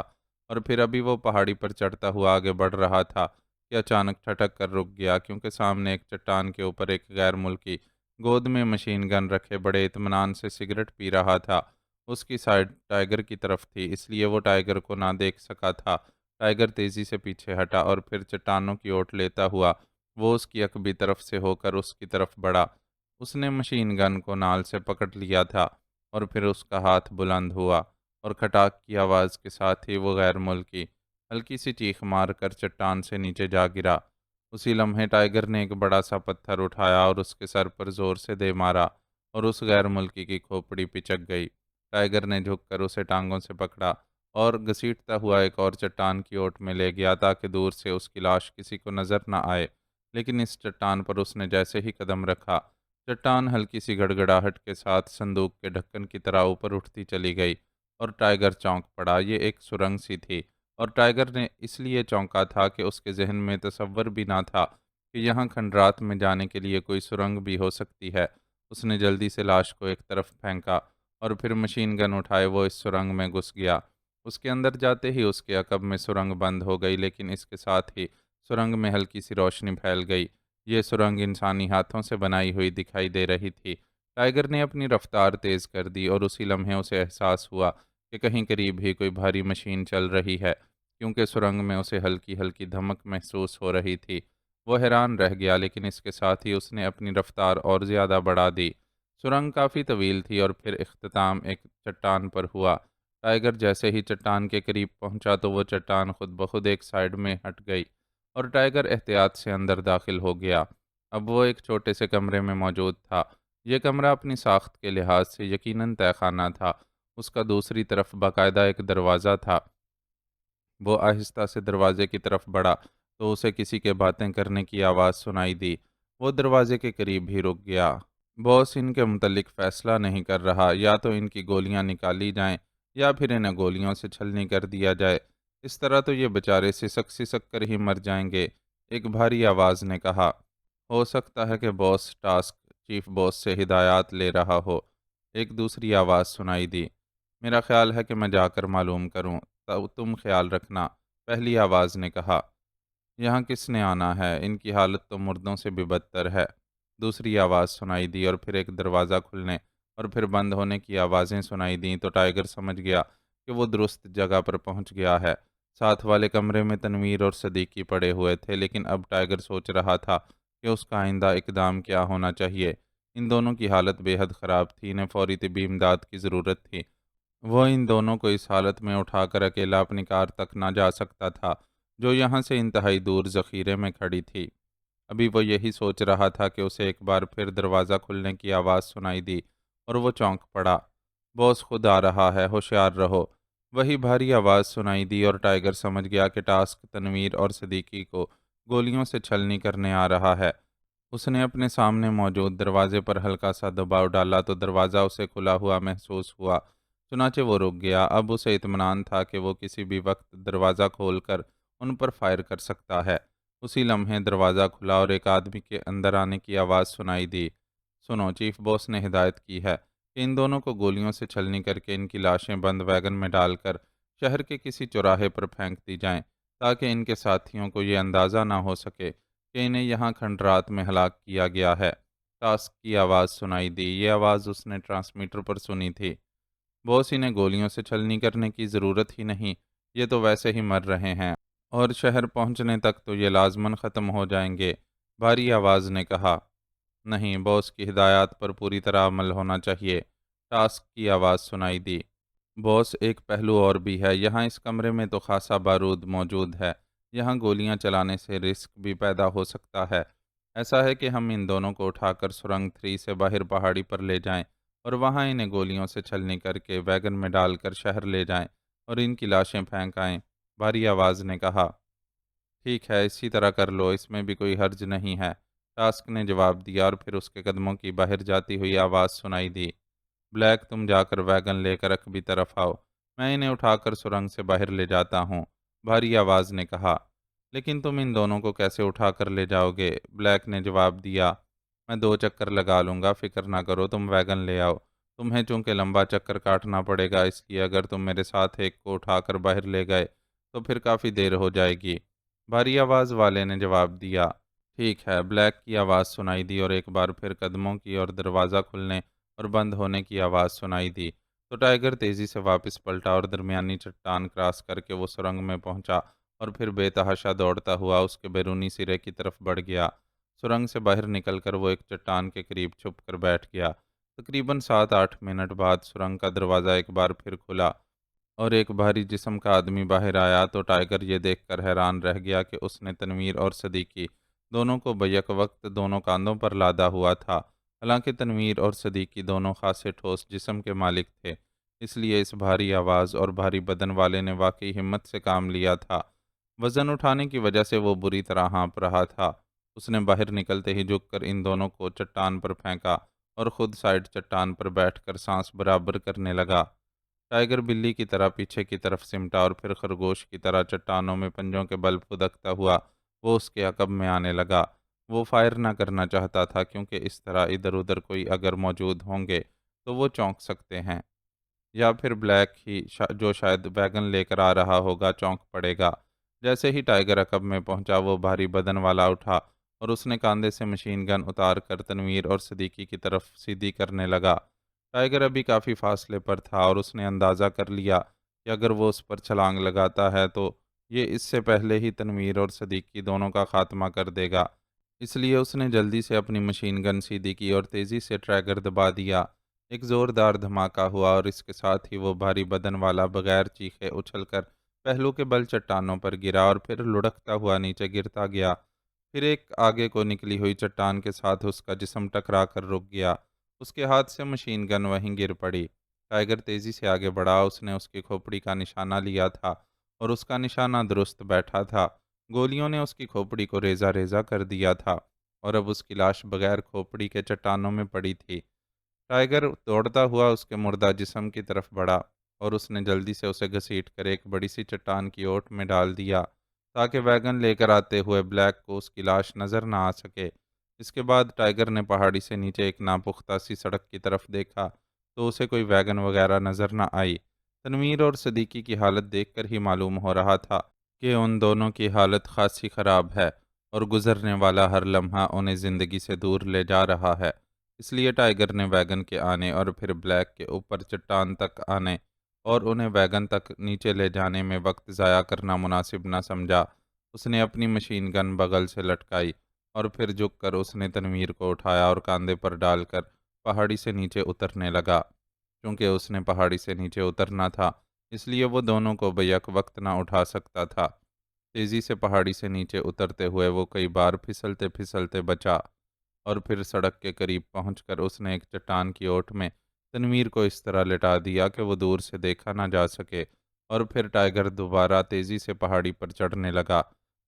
और फिर अभी वो पहाड़ी पर चढ़ता हुआ आगे बढ़ रहा था कि अचानक ठटक कर रुक गया, क्योंकि सामने एक चट्टान के ऊपर एक गैर मुल्की गोद में मशीन गन रखे बड़े इत्मीनान से सिगरेट पी रहा था। उसकी साइड टाइगर की तरफ थी, इसलिए वो टाइगर को ना देख सका था। टाइगर तेजी से पीछे हटा और फिर चट्टानों की ओट लेता हुआ वो उसकी अकबी तरफ से होकर उसकी तरफ बढ़ा। उसने मशीन गन को नाल से पकड़ लिया था और फिर उसका हाथ बुलंद हुआ और खटाक की आवाज़ के साथ ही वो गैर मुल्की हल्की सी चीख मार कर चट्टान से नीचे जा गिरा। उसी लम्हे टाइगर ने एक बड़ा सा पत्थर उठाया और उसके सर पर जोर से दे मारा और उस गैर मुल्की की खोपड़ी पिचक गई। टाइगर ने झुककर उसे टांगों से पकड़ा और घसीटता हुआ एक और चट्टान की ओट में ले गया, ताकि दूर से उसकी लाश किसी को नजर न आए। लेकिन इस चट्टान पर उसने जैसे ही कदम रखा, चट्टान हल्की सी गड़गड़ाहट के साथ संदूक के ढक्कन की तरह ऊपर उठती चली गई और टाइगर चौंक पड़ा। ये एक सुरंग सी थी और टाइगर ने इसलिए चौंका था कि उसके जहन में तसव्वुर भी ना था कि यहाँ खंडरात में जाने के लिए कोई सुरंग भी हो सकती है। उसने जल्दी से लाश को एक तरफ फेंका और फिर मशीन गन उठाए वो इस सुरंग में घुस गया। उसके अंदर जाते ही उसके अकब में सुरंग बंद हो गई, लेकिन इसके साथ ही सुरंग में हल्की सी रोशनी फैल गई। ये सुरंग इंसानी हाथों से बनाई हुई दिखाई दे रही थी। टाइगर ने अपनी रफ्तार तेज़ कर दी और उसी लम्हे उसे एहसास हुआ कि कहीं करीब ही कोई भारी मशीन चल रही है, क्योंकि सुरंग में उसे हल्की हल्की धमक महसूस हो रही थी। वो हैरान रह गया, लेकिन इसके साथ ही उसने अपनी रफ्तार और ज़्यादा बढ़ा दी। सुरंग काफ़ी तवील थी और फिर इख्तिताम एक चट्टान पर हुआ। टाइगर जैसे ही चट्टान के करीब पहुंचा तो वो चट्टान खुद ब खुद एक साइड में हट गई और टाइगर एहतियात से अंदर दाखिल हो गया। अब वो एक छोटे से कमरे में मौजूद था। यह कमरा अपनी साख्त के लिहाज से यकीनन तहखाना था। उसका दूसरी तरफ बाकायदा एक दरवाज़ा था। वो आहिस्ता से दरवाजे की तरफ बढ़ा तो उसे किसी के बातें करने की आवाज़ सुनाई दी। वो दरवाजे के करीब ही रुक गया। बॉस इनके मुतल्लिक फ़ैसला नहीं कर रहा, या तो इनकी गोलियां निकाली जाएं या फिर इन्हें गोलियों से छलनी कर दिया जाए। इस तरह तो ये बेचारे सिसक कर ही मर जाएंगे। एक भारी आवाज़ ने कहा। हो सकता है कि बॉस टास्क चीफ बॉस से हिदायत ले रहा हो। एक दूसरी आवाज़ सुनाई दी। मेरा ख्याल है कि मैं जाकर मालूम करूं, तब तुम ख्याल रखना, पहली आवाज़ ने कहा। यहाँ किसने आना है? इनकी हालत तो मुर्दों से भी बदतर है। दूसरी आवाज़ सुनाई दी और फिर एक दरवाज़ा खुलने और फिर बंद होने की आवाज़ें सुनाई दीं, तो टाइगर समझ गया कि वो दुरुस्त जगह पर पहुंच गया है। साथ वाले कमरे में तनवीर और सदीकी पड़े हुए थे, लेकिन अब टाइगर सोच रहा था कि उसका आइंदा इकदाम क्या होना चाहिए। इन दोनों की हालत बेहद ख़राब थी, इन्हें फौरी तिबी इमदाद की ज़रूरत थी। वो इन दोनों को इस हालत में उठाकर अकेला अपनी कार तक ना जा सकता था, जो यहाँ से इंतहाई दूर ज़ख़ीरे में खड़ी थी। अभी वो यही सोच रहा था कि उसे एक बार फिर दरवाज़ा खुलने की आवाज़ सुनाई दी और वो चौंक पड़ा। बॉस खुद आ रहा है, होशियार रहो। वही भारी आवाज़ सुनाई दी और टाइगर समझ गया कि टास्क तनवीर और सदीकी को गोलियों से छलनी करने आ रहा है। उसने अपने सामने मौजूद दरवाजे पर हल्का सा दबाव डाला तो दरवाज़ा उसे खुला हुआ महसूस हुआ। चुनाचे वो रुक गया। अब उसे इत्मीनान था कि वो किसी भी वक्त दरवाज़ा खोलकर उन पर फायर कर सकता है। उसी लम्हे दरवाज़ा खुला और एक आदमी के अंदर आने की आवाज़ सुनाई दी। सुनो, चीफ बॉस ने हिदायत की है कि इन दोनों को गोलियों से छलनी करके इनकी लाशें बंद वैगन में डालकर शहर के किसी चौराहे पर फेंक दी जाएं, ताकि इनके साथियों को ये अंदाज़ा ना हो सके कि इन्हें यहाँ खंडरात में हलाक किया गया है। टास्क की आवाज़ सुनाई दी। ये आवाज़ उसने ट्रांसमीटर पर सुनी थी। बॉस, इन्हें गोलियों से छलनी करने की ज़रूरत ही नहीं, ये तो वैसे ही मर रहे हैं और शहर पहुंचने तक तो ये लाजमन ख़त्म हो जाएंगे। भारी आवाज़ ने कहा। नहीं, बॉस की हिदायत पर पूरी तरह अमल होना चाहिए। टास्क की आवाज़ सुनाई दी। बॉस, एक पहलू और भी है। यहाँ इस कमरे में तो खासा बारूद मौजूद है। यहाँ गोलियाँ चलाने से रिस्क भी पैदा हो सकता है। ऐसा है कि हम इन दोनों को उठाकर सुरंग 3 से बाहर पहाड़ी पर ले जाएं और वहाँ इन्हें गोलियों से छलनी करके वैगन में डालकर शहर ले जाएं और इनकी लाशें फेंक आएं। भारी आवाज़ ने कहा। ठीक है, इसी तरह कर लो, इसमें भी कोई हर्ज नहीं है। टास्क ने जवाब दिया और फिर उसके कदमों की बाहर जाती हुई आवाज़ सुनाई दी। ब्लैक, तुम जाकर वैगन लेकर अकबी तरफ आओ। मैं इन्हें उठाकर सुरंग से बाहर ले जाता हूँ। भारी आवाज़ ने कहा। लेकिन तुम इन दोनों को कैसे उठा कर ले जाओगे? ब्लैक ने जवाब दिया, मैं 2 चक्कर लगा लूँगा, फ़िक्र ना करो, तुम वैगन ले आओ। तुम्हें चूँकि लंबा चक्कर काटना पड़ेगा, इसलिए अगर तुम मेरे साथ एक को उठाकर बाहर ले गए, तो फिर काफ़ी देर हो जाएगी। भारी आवाज़ वाले ने जवाब दिया। ठीक है। ब्लैक की आवाज़ सुनाई दी और एक बार फिर कदमों की और दरवाज़ा खुलने और बंद होने की आवाज़ सुनाई दी। तो टाइगर तेज़ी से वापस पलटा और दरमियानी चट्टान क्रॉस करके वो सुरंग में पहुंचा और फिर बेतहाशा दौड़ता हुआ उसके बैरूनी सिरे की तरफ बढ़ गया। सुरंग से बाहर निकलकर वो एक चट्टान के करीब छुप कर बैठ गया। तकरीबन 7-8 मिनट बाद सुरंग का दरवाज़ा एक बार फिर खुला और एक भारी जिस्म का आदमी बाहर आया। तो टाइगर ये देखकर हैरान रह गया कि उसने तनवीर और सदीकी दोनों को बैक वक्त दोनों कांधों पर लादा हुआ था। हालांकि तनवीर और सदीकी दोनों खासे ठोस जिस्म के मालिक थे, इसलिए इस भारी आवाज़ और भारी बदन वाले ने वाकई हिम्मत से काम लिया था। वज़न उठाने की वजह से वो बुरी तरह हाँफ रहा था। उसने बाहर निकलते ही झुककर इन दोनों को चट्टान पर फेंका और खुद साइड चट्टान पर बैठकर सांस बराबर करने लगा। टाइगर बिल्ली की तरह पीछे की तरफ सिमटा और फिर खरगोश की तरह चट्टानों में पंजों के बल फुदकता हुआ वो उसके अकब में आने लगा। वो फायर ना करना चाहता था, क्योंकि इस तरह इधर उधर कोई अगर मौजूद होंगे तो वो चौंक सकते हैं, या फिर ब्लैक ही जो शायद वैगन लेकर आ रहा होगा चौंक पड़ेगा। जैसे ही टाइगर अकब में पहुंचा, वो भारी बदन वाला उठा और उसने कंधे से मशीन गन उतार कर तनवीर और सदीकी की तरफ सीधी करने लगा। टाइगर अभी काफ़ी फासले पर था और उसने अंदाज़ा कर लिया कि अगर वो उस पर छलांग लगाता है तो ये इससे पहले ही तनवीर और सदीकी दोनों का खात्मा कर देगा। इसलिए उसने जल्दी से अपनी मशीन गन सीधी की और तेज़ी से ट्रैगर दबा दिया। एक ज़ोरदार धमाका हुआ और इसके साथ ही वो भारी बदन वाला बगैर चीखे उछलकर पहलू के बल चट्टानों पर गिरा और फिर लुढ़कता हुआ नीचे गिरता गया। फिर एक आगे को निकली हुई चट्टान के साथ उसका जिस्म टकरा कर रुक गया। उसके हाथ से मशीन गन वहीं गिर पड़ी। टाइगर तेज़ी से आगे बढ़ा। उसने उसकी खोपड़ी का निशाना लिया था और उसका निशाना दुरुस्त बैठा था। गोलियों ने उसकी खोपड़ी को रेजा रेजा कर दिया था और अब उसकी लाश बगैर खोपड़ी के चट्टानों में पड़ी थी। टाइगर दौड़ता हुआ उसके मुर्दा जिस्म की तरफ बढ़ा और उसने जल्दी से उसे घसीट कर एक बड़ी सी चट्टान की ओट में डाल दिया, ताकि वैगन लेकर आते हुए ब्लैक को उसकी लाश नज़र ना आ सके। इसके बाद टाइगर ने पहाड़ी से नीचे एक नापुख्ता सी सड़क की तरफ देखा, तो उसे कोई वैगन वगैरह नज़र ना आई। तनवीर और सदीकी की हालत देखकर ही मालूम हो रहा था कि उन दोनों की हालत खासी ख़राब है और गुजरने वाला हर लम्हा उन्हें ज़िंदगी से दूर ले जा रहा है। इसलिए टाइगर ने वैगन के आने और फिर ब्लैक के ऊपर चट्टान तक आने और उन्हें वैगन तक नीचे ले जाने में वक्त ज़ाया करना मुनासिब न समझा। उसने अपनी मशीन गन बगल से लटकाई और फिर झुककर उसने तनवीर को उठाया और कंधे पर डालकर पहाड़ी से नीचे उतरने लगा। क्योंकि उसने पहाड़ी से नीचे उतरना था, इसलिए वो दोनों को बैक वक्त ना उठा सकता था। तेज़ी से पहाड़ी से नीचे उतरते हुए वो कई बार फिसलते फिसलते बचा और फिर सड़क के करीब पहुंचकर उसने एक चट्टान की ओट में तनवीर को इस तरह लिटा दिया कि वो दूर से देखा ना जा सके। और फिर टाइगर दोबारा तेज़ी से पहाड़ी पर चढ़ने लगा।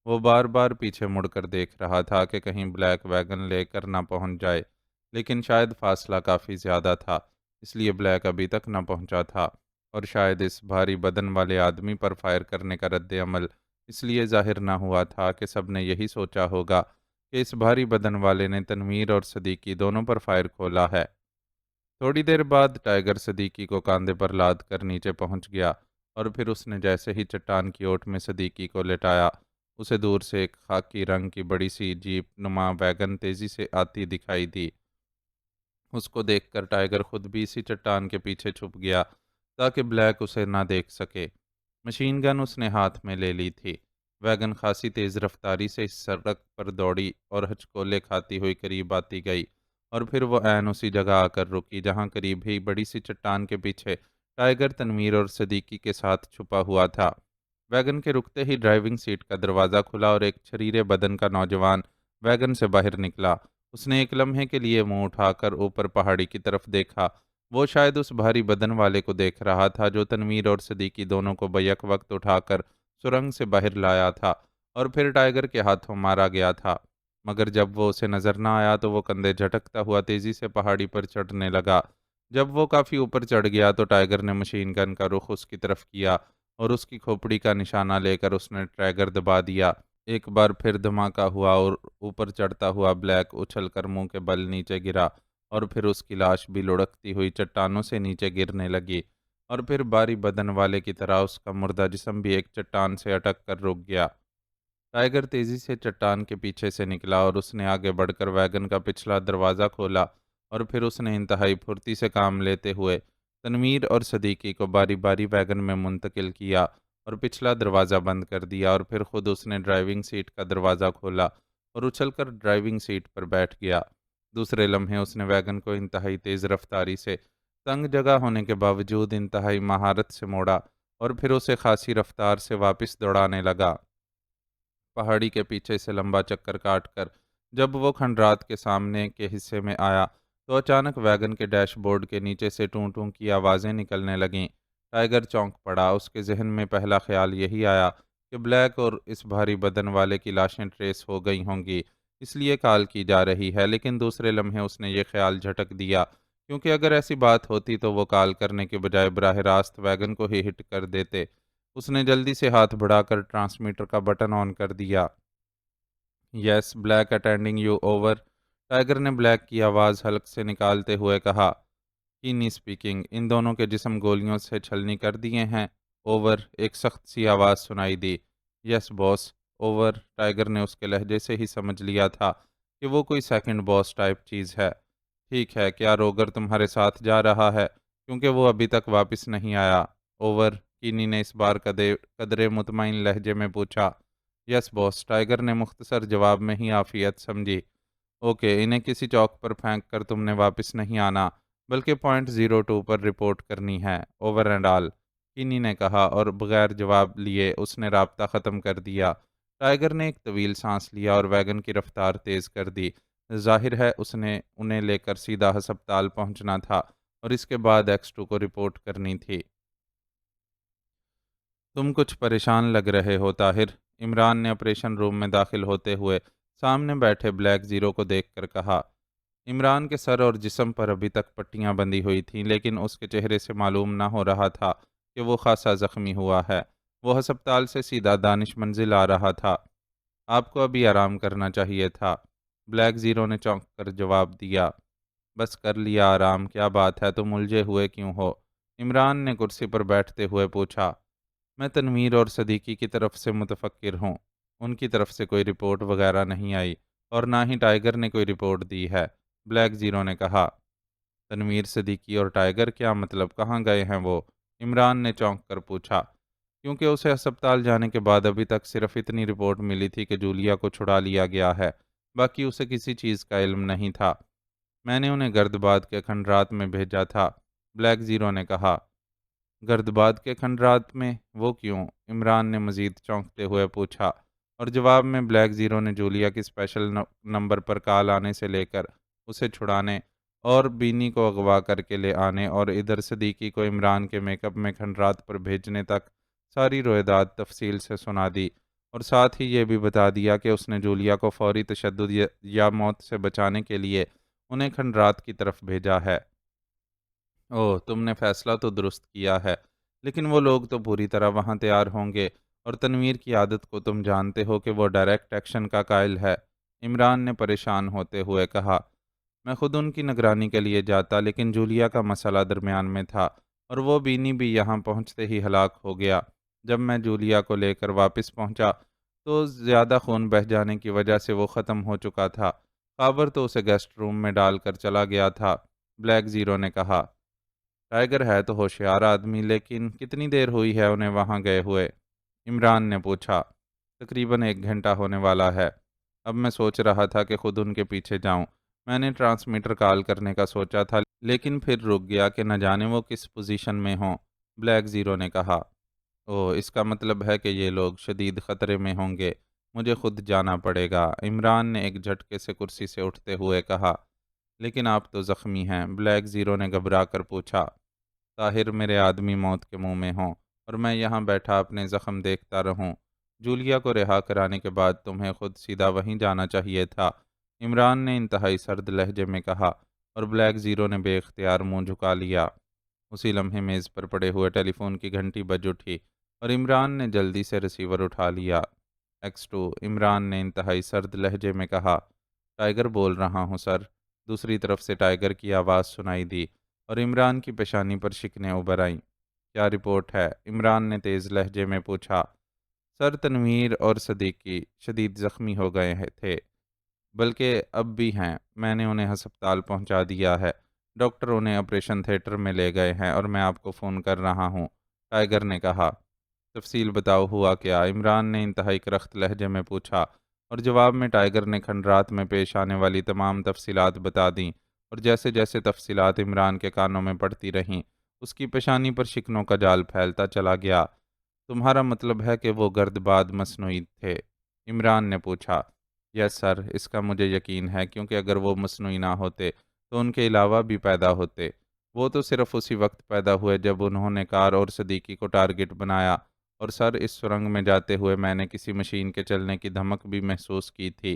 वो बार बार पीछे मुड़कर देख रहा था कि कहीं ब्लैक वैगन लेकर ना पहुंच जाए, लेकिन शायद फासला काफ़ी ज़्यादा था, इसलिए ब्लैक अभी तक न पहुंचा था। और शायद इस भारी बदन वाले आदमी पर फायर करने का रद्द अमल इसलिए जाहिर ना हुआ था कि सबने यही सोचा होगा कि इस भारी बदन वाले ने तनवीर और सदीकी दोनों पर फायर खोला है। थोड़ी देर बाद टाइगर सदीकी को कंधे पर लाद कर नीचे पहुंच गया और फिर उसने जैसे ही चट्टान की ओट में सदीकी को लेटाया, उसे दूर से एक खाकी रंग की बड़ी सी जीप नुमा वैगन तेजी से आती दिखाई दी। उसको देखकर टाइगर खुद भी इसी चट्टान के पीछे छुप गया, ताकि ब्लैक उसे ना देख सके। मशीन गन उसने हाथ में ले ली थी। वैगन खासी तेज रफ्तारी से इस सड़क पर दौड़ी और हचकोले खाती हुई करीब आती गई और फिर वो ऐन उसी जगह आकर रुकी जहां करीब ही बड़ी सी चट्टान के पीछे टाइगर तनवीर और सदीकी के साथ छुपा हुआ था। वैगन के रुकते ही ड्राइविंग सीट का दरवाज़ा खुला और एक छरीरे बदन का नौजवान वैगन से बाहर निकला। उसने एक लम्हे के लिए मुंह उठाकर ऊपर पहाड़ी की तरफ देखा। वो शायद उस भारी बदन वाले को देख रहा था जो तनवीर और सदीकी दोनों को बैक वक्त उठाकर सुरंग से बाहर लाया था और फिर टाइगर के हाथों मारा गया था। मगर जब वो उसे नजर न आया तो वो कंधे झटकता हुआ तेजी से पहाड़ी पर चढ़ने लगा। जब वो काफी ऊपर चढ़ गया तो टाइगर ने मशीन गन का रुख उसकी तरफ किया और उसकी खोपड़ी का निशाना लेकर उसने ट्रैगर दबा दिया। एक बार फिर धमाका हुआ और ऊपर चढ़ता हुआ ब्लैक उछलकर मुंह के बल नीचे गिरा और फिर उसकी लाश भी लुढ़कती हुई चट्टानों से नीचे गिरने लगी और फिर भारी बदन वाले की तरह उसका मुर्दा जिस्म भी एक चट्टान से अटक कर रुक गया। टाइगर तेजी से चट्टान के पीछे से निकला और उसने आगे बढ़कर वैगन का पिछला दरवाज़ा खोला और फिर उसने इंतहाई फुर्ती से काम लेते हुए तनवीर और सदीकी को बारी बारी वैगन में मुंतकिल किया और पिछला दरवाज़ा बंद कर दिया और फिर खुद उसने ड्राइविंग सीट का दरवाज़ा खोला और उछलकर ड्राइविंग सीट पर बैठ गया। दूसरे लम्हे उसने वैगन को इंतहाई तेज़ रफ्तारी से तंग जगह होने के बावजूद इंतहाई महारत से मोड़ा और फिर उसे खासी रफ्तार से वापस दौड़ाने लगा। पहाड़ी के पीछे से लंबा चक्कर काटकर जब वो खंडरात के सामने के हिस्से में आया तो अचानक वैगन के डैशबोर्ड के नीचे से टूं टूं की आवाज़ें निकलने लगीं। टाइगर चौंक पड़ा। उसके जहन में पहला ख्याल यही आया कि ब्लैक और इस भारी बदन वाले की लाशें ट्रेस हो गई होंगी, इसलिए कॉल की जा रही है। लेकिन दूसरे लम्हे उसने ये ख्याल झटक दिया, क्योंकि अगर ऐसी बात होती तो वो कॉल करने के बजाय बराह रास्त वैगन को ही हिट कर देते। उसने जल्दी से हाथ बढ़ाकर ट्रांसमीटर का बटन ऑन कर दिया। Yes black attending you over. Tiger ने ब्लैक की आवाज़ हल्क से निकालते हुए कहा। कीनी स्पीकिंग। इन दोनों के जिस्म गोलियों से छलनी कर दिए हैं। ओवर। एक सख्त सी आवाज़ सुनाई दी। Yes boss. ओवर। टाइगर ने उसके लहजे से ही समझ लिया था कि वो कोई सेकंड बॉस टाइप चीज़ है। ठीक है, क्या रोगर तुम्हारे साथ जा रहा है, क्योंकि वो अभी तक वापस नहीं आया। ओवर। कीनी ने इस बार कदरे मुतमईन लहजे में पूछा। Yes boss. टाइगर ने मुख्तसर जवाब में ही आफियत समझी। ओके, इन्हें किसी चौक पर फेंक कर तुमने वापस नहीं आना, बल्कि .02 पर रिपोर्ट करनी है। Over and all. किन्नी ने कहा और बगैर जवाब लिए उसने राब्ता ख़त्म कर दिया। टाइगर ने एक तवील सांस लिया और वैगन की रफ्तार तेज़ कर दी। जाहिर है उसने उन्हें लेकर सीधा हस्पताल पहुंचना था और इसके बाद X2 को रिपोर्ट करनी थी। तुम कुछ परेशान लग रहे हो ताहिर। इमरान ने ऑपरेशन रूम में दाखिल होते हुए सामने बैठे ब्लैक ज़ीरो को देखकर कहा। इमरान के सर और जिस्म पर अभी तक पट्टियां बंधी हुई थीं, लेकिन उसके चेहरे से मालूम न हो रहा था कि वो खासा ज़ख्मी हुआ है। वो हस्पताल से सीधा दानिश मंजिल आ रहा था। आपको अभी आराम करना चाहिए था, ब्लैक ज़ीरो ने चौंक कर जवाब दिया। बस कर लिया आराम, क्या बात है, तुम उलझे हुए क्यों हो? इमरान ने कुर्सी पर बैठते हुए पूछा। मैं तनवीर और सदीकी की तरफ से मुतफक्किर हूँ। उनकी तरफ से कोई रिपोर्ट वगैरह नहीं आई और ना ही टाइगर ने कोई रिपोर्ट दी है, ब्लैक ज़ीरो ने कहा। तनवीर सदीकी और टाइगर, क्या मतलब, कहाँ गए हैं वो? इमरान ने चौंक कर पूछा, क्योंकि उसे अस्पताल जाने के बाद अभी तक सिर्फ इतनी रिपोर्ट मिली थी कि जूलिया को छुड़ा लिया गया है। बाकी उसे किसी चीज़ का इल्म नहीं था। मैंने उन्हें गर्दबाद के खंडरात में भेजा था, ब्लैक ज़ीरो ने कहा। गर्दबाद के खंडरात में? वो क्यों? इमरान ने मज़ीद चौंकते हुए पूछा और जवाब में ब्लैक ज़ीरो ने जूलिया की स्पेशल नंबर पर कॉल आने से लेकर उसे छुड़ाने और बीनी को अगवा करके ले आने और इधर सदीकी को इमरान के मेकअप में खंडरात पर भेजने तक सारी रोयदाद तफसील से सुना दी और साथ ही ये भी बता दिया कि उसने जूलिया को फौरी तशद्दुद या मौत से बचाने के लिए उन्हें खंडरात की तरफ भेजा है। ओह, तुमने फैसला तो दुरुस्त किया है, लेकिन वो लोग तो पूरी तरह वहाँ तैयार होंगे और तनवीर की आदत को तुम जानते हो कि वो डायरेक्ट एक्शन का कायल है। इमरान ने परेशान होते हुए कहा। मैं खुद उनकी निगरानी के लिए जाता, लेकिन जूलिया का मसला दरमियान में था और वो बीनी भी यहाँ पहुँचते ही हलाक हो गया। जब मैं जूलिया को लेकर वापस पहुँचा तो ज़्यादा खून बह जाने की वजह से वो ख़त्म हो चुका था। काबर तो उसे गेस्ट रूम में डालकर चला गया था, ब्लैक ज़ीरो ने कहा। टाइगर है तो होशियार आदमी, लेकिन कितनी देर हुई है उन्हें वहां गए हुए? इमरान ने पूछा। तकरीबन 1 घंटा होने वाला है। अब मैं सोच रहा था कि खुद उनके पीछे जाऊं। मैंने ट्रांसमीटर कॉल करने का सोचा था, लेकिन फिर रुक गया कि न जाने वो किस पोजीशन में हों, ब्लैक ज़ीरो ने कहा। ओह, इसका मतलब है कि ये लोग शदीद ख़तरे में होंगे। मुझे खुद जाना पड़ेगा, इमरान ने एक झटके से कुर्सी से उठते हुए कहा। लेकिन आप तो ज़ख्मी हैं, ब्लैक ज़ीरो ने घबरा कर पूछा। ताहिर, मेरे आदमी मौत के मुंह में हों और मैं यहाँ बैठा अपने ज़ख्म देखता रहूं। जूलिया को रिहा कराने के बाद तुम्हें खुद सीधा वहीं जाना चाहिए था, इमरान ने इंतहाई सर्द लहजे में कहा और ब्लैक ज़ीरो ने बेख्तियार मुंह झुका लिया। उसी लम्हे मेज़ पर पड़े हुए टेलीफोन की घंटी बज उठी और इमरान ने जल्दी से रिसीवर उठा लिया। X2 इमरान ने इंतहाई सर्द लहजे में कहा, टाइगर बोल रहा हूँ सर। दूसरी तरफ से टाइगर की आवाज़ सुनाई दी और इमरान की पेशानी पर शिकनें उभर आईं। क्या रिपोर्ट है? इमरान ने तेज़ लहजे में पूछा। सर, तनवीर और सदीकी शदीद ज़ख्मी हो गए थे, बल्कि अब भी हैं। मैंने उन्हें अस्पताल पहुंचा दिया है। डॉक्टर उन्हें ऑपरेशन थिएटर में ले गए हैं और मैं आपको फ़ोन कर रहा हूँ, टाइगर ने कहा। तफसील बताओ, हुआ क्या? इमरान ने इंतहाई करख्त लहजे में पूछा और जवाब में टाइगर ने खंडरात में पेश आने वाली तमाम तफसीलात बता दीं। और जैसे जैसे तफसीलात इमरान के कानों में पड़ती रहीं, उसकी पेशानी पर शिकनों का जाल फैलता चला गया। तुम्हारा मतलब है कि वो गर्दबाद मसनूई थे? इमरान ने पूछा। यस सर, इसका मुझे यकीन है, क्योंकि अगर वो मसनूई ना होते तो उनके अलावा भी पैदा होते। वो तो सिर्फ उसी वक्त पैदा हुए जब उन्होंने कार और सदीकी को टारगेट बनाया। और सर, इस सुरंग में जाते हुए मैंने किसी मशीन के चलने की धमक भी महसूस की थी,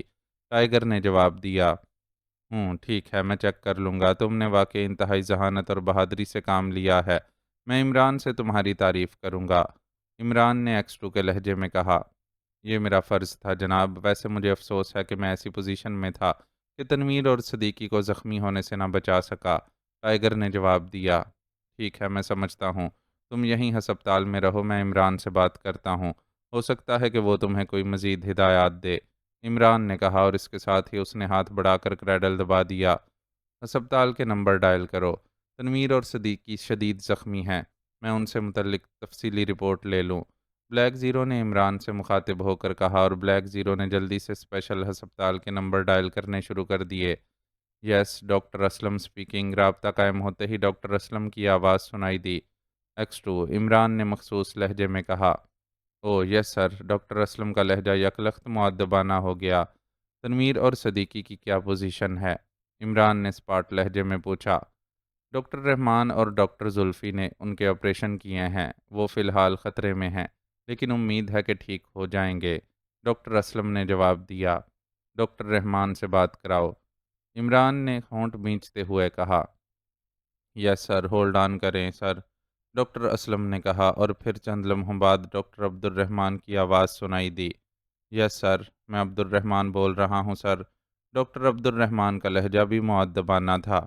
टाइगर ने जवाब दिया। ठीक है, मैं चेक कर लूँगा। तुमने वाकई इंतहाई जहानत और बहादुरी से काम लिया है। मैं इमरान से तुम्हारी तारीफ़ करूँगा। इमरान ने X2 के लहजे में कहा। ये मेरा फ़र्ज़ था जनाब। वैसे मुझे अफ़सोस है कि मैं ऐसी पोजीशन में था कि तनवीर और सदीकी को ज़ख्मी होने से ना बचा सका, टाइगर ने जवाब दिया। ठीक है, मैं समझता हूँ। तुम यहीं हस्पताल में रहो, मैं इमरान से बात करता हूँ। हो सकता है कि वो तुम्हें कोई मज़ीद हिदायत दे, इमरान ने कहा और इसके साथ ही उसने हाथ बढ़ाकर क्रैडल दबा दिया। अस्पताल के नंबर डायल करो। तनवीर और सदीकी शदीद ज़ख्मी हैं। मैं उनसे मुतल्लिक तफसीली रिपोर्ट ले लूँ। ब्लैक ज़ीरो ने इमरान से मुखातिब होकर कहा और ब्लैक ज़ीरो ने जल्दी से स्पेशल अस्पताल के नंबर डायल करने शुरू कर दिए। Yes, doctor Aslam speaking. राब्ता कायम होते ही डॉक्टर असलम की आवाज़ सुनाई दी। X2 इमरान ने मखसूस लहजे में कहा। Oh yes sir. Doctor Aslam का लहजा यकलख्त मुअद्दबाना हो गया। तनवीर और सदीकी की क्या पोजीशन है? इमरान ने स्पाट लहजे में पूछा। डॉक्टर रहमान और डॉक्टर जुल्फ़ी ने उनके ऑपरेशन किए हैं। वो फ़िलहाल ख़तरे में हैं, लेकिन उम्मीद है कि ठीक हो जाएंगे, डॉक्टर असलम ने जवाब दिया। डॉक्टर रहमान से बात कराओ, इमरान ने होंठ भींचते हुए कहा। यस सर, होल्ड ऑन करें सर, डॉक्टर असलम ने कहा और फिर चंद लम्हों बाद डॉक्टर अब्दुर्रहमान की आवाज़ सुनाई दी। यस सर, मैं अब्दुर्रहमान बोल रहा हूँ सर। डॉक्टर अब्दुर्रहमान का लहजा भी मुअद्दबाना था।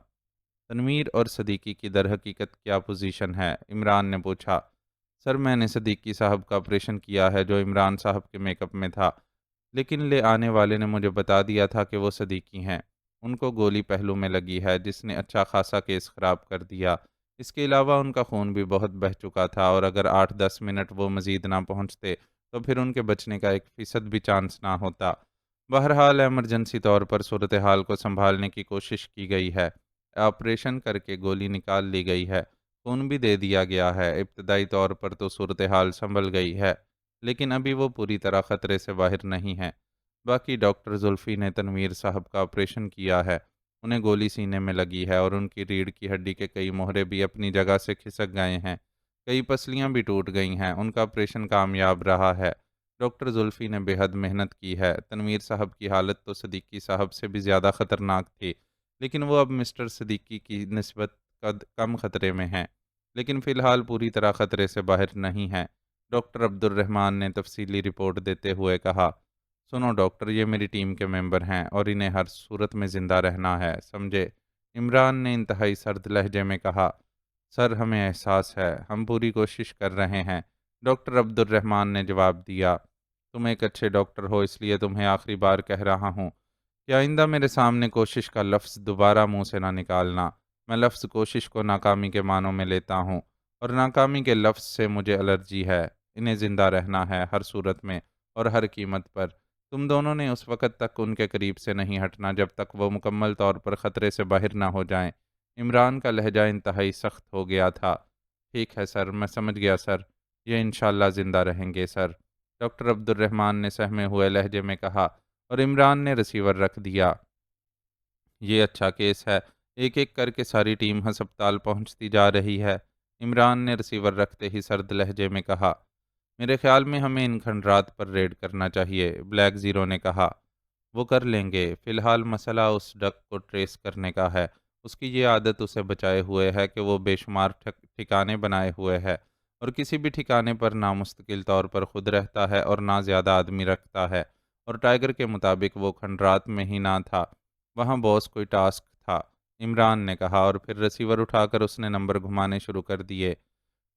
तनवीर और सदीकी की दरहकीकत क्या पोजीशन है? इमरान ने पूछा। सर, मैंने सदीकी साहब का ऑपरेशन किया है, जो इमरान साहब के मेकअप में था, लेकिन ले आने वाले ने मुझे बता दिया था कि वो सदीकी हैं। उनको गोली पहलू में लगी है, जिसने अच्छा खासा केस ख़राब कर दिया। इसके अलावा उनका खून भी बहुत बह चुका था और अगर 8-10 मिनट वो मज़ीद ना पहुँचते तो फिर उनके बचने का 1% भी चांस ना होता। बहरहाल एमरजेंसी तौर पर सूरत हाल को संभालने की कोशिश की गई है। ऑपरेशन करके गोली निकाल ली गई है, खून भी दे दिया गया है। इब्तदाई तौर पर तो सूरत हाल संभल गई है, लेकिन अभी वो पूरी तरह ख़तरे से बाहर नहीं है। बाकी डॉक्टर जुल्फ़ी ने तनवीर साहब का ऑपरेशन किया है। उन्हें गोली सीने में लगी है और उनकी रीढ़ की हड्डी के कई मोहरे भी अपनी जगह से खिसक गए हैं। कई पसलियां भी टूट गई हैं। उनका ऑपरेशन कामयाब रहा है। डॉक्टर जुल्फ़ी ने बेहद मेहनत की है। तनवीर साहब की हालत तो सदीकी साहब से भी ज़्यादा ख़तरनाक थी, लेकिन वो अब मिस्टर सदीकी की निस्बत कम ख़तरे में हैं, लेकिन फ़िलहाल पूरी तरह ख़तरे से बाहर नहीं हैं, डॉक्टर अब्दुर्रहमान ने तफसीली रिपोर्ट देते हुए कहा। सुनो डॉक्टर, ये मेरी टीम के मेंबर हैं और इन्हें हर सूरत में ज़िंदा रहना है, समझे? इमरान ने इंतहाई सर्द लहजे में कहा। सर, हमें एहसास है, हम पूरी कोशिश कर रहे हैं, डॉक्टर अब्दुर्रहमान ने जवाब दिया। तुम एक अच्छे डॉक्टर हो, इसलिए तुम्हें आखिरी बार कह रहा हूँ कि आइंदा मेरे सामने कोशिश का लफ्ज़ दोबारा मुंह से ना निकालना। मैं लफ्ज़ कोशिश को नाकामी के मानों में लेता हूँ और नाकामी के लफ्ज़ से मुझे एलर्जी है। इन्हें ज़िंदा रहना है हर सूरत में और हर कीमत पर। तुम दोनों ने उस वक़्त तक उनके करीब से नहीं हटना जब तक वो मुकम्मल तौर पर ख़तरे से बाहर ना हो जाएं। इमरान का लहजा इंतहाई सख्त हो गया था। ठीक है सर, मैं समझ गया सर। ये इंशाअल्लाह ज़िंदा रहेंगे सर, डॉक्टर अब्दुर्रहमान ने सहमे हुए लहजे में कहा और इमरान ने रिसीवर रख दिया। ये अच्छा केस है। एक एक करके सारी टीम अस्पताल पहुंचती जा रही है, इमरान ने रिसीवर रखते ही सर्द लहजे में कहा। मेरे ख्याल में हमें इन खंडरात पर रेड करना चाहिए, ब्लैक ज़ीरो ने कहा। वो कर लेंगे। फ़िलहाल मसला उस डक को ट्रेस करने का है। उसकी ये आदत उसे बचाए हुए है कि वो बेशुमार ठिकाने बनाए हुए है और किसी भी ठिकाने पर ना मुस्तकिल तौर पर खुद रहता है और ना ज़्यादा आदमी रखता है। और टाइगर के मुताबिक वो खंड रात में ही ना था, वहाँ बॉस कोई टास्क था, इमरान ने कहा, और फिर रिसीवर उठाकर उसने नंबर घुमाने शुरू कर दिए।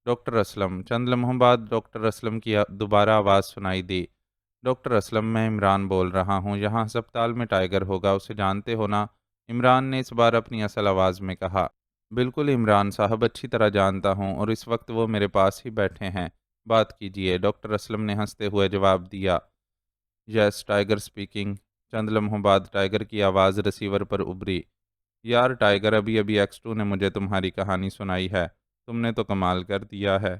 डॉक्टर असलम। चंद लम्हों बाद डॉक्टर असलम की दोबारा आवाज़ सुनाई दी। डॉक्टर असलम, मैं इमरान बोल रहा हूँ, यहाँ अस्पताल में टाइगर होगा, उसे जानते हो ना? इमरान ने इस बार अपनी असल आवाज़ में कहा। बिल्कुल इमरान साहब, अच्छी तरह जानता हूँ, और इस वक्त वो मेरे पास ही बैठे हैं। बात कीजिए, डॉक्टर असलम ने हंसते हुए जवाब दिया। Yes, tiger speaking. चंद लम्हों बाद टाइगर की आवाज़ रिसीवर पर उभरी। यार टाइगर, अभी अभी X2 ने मुझे तुम्हारी कहानी सुनाई है। तुमने तो कमाल कर दिया है।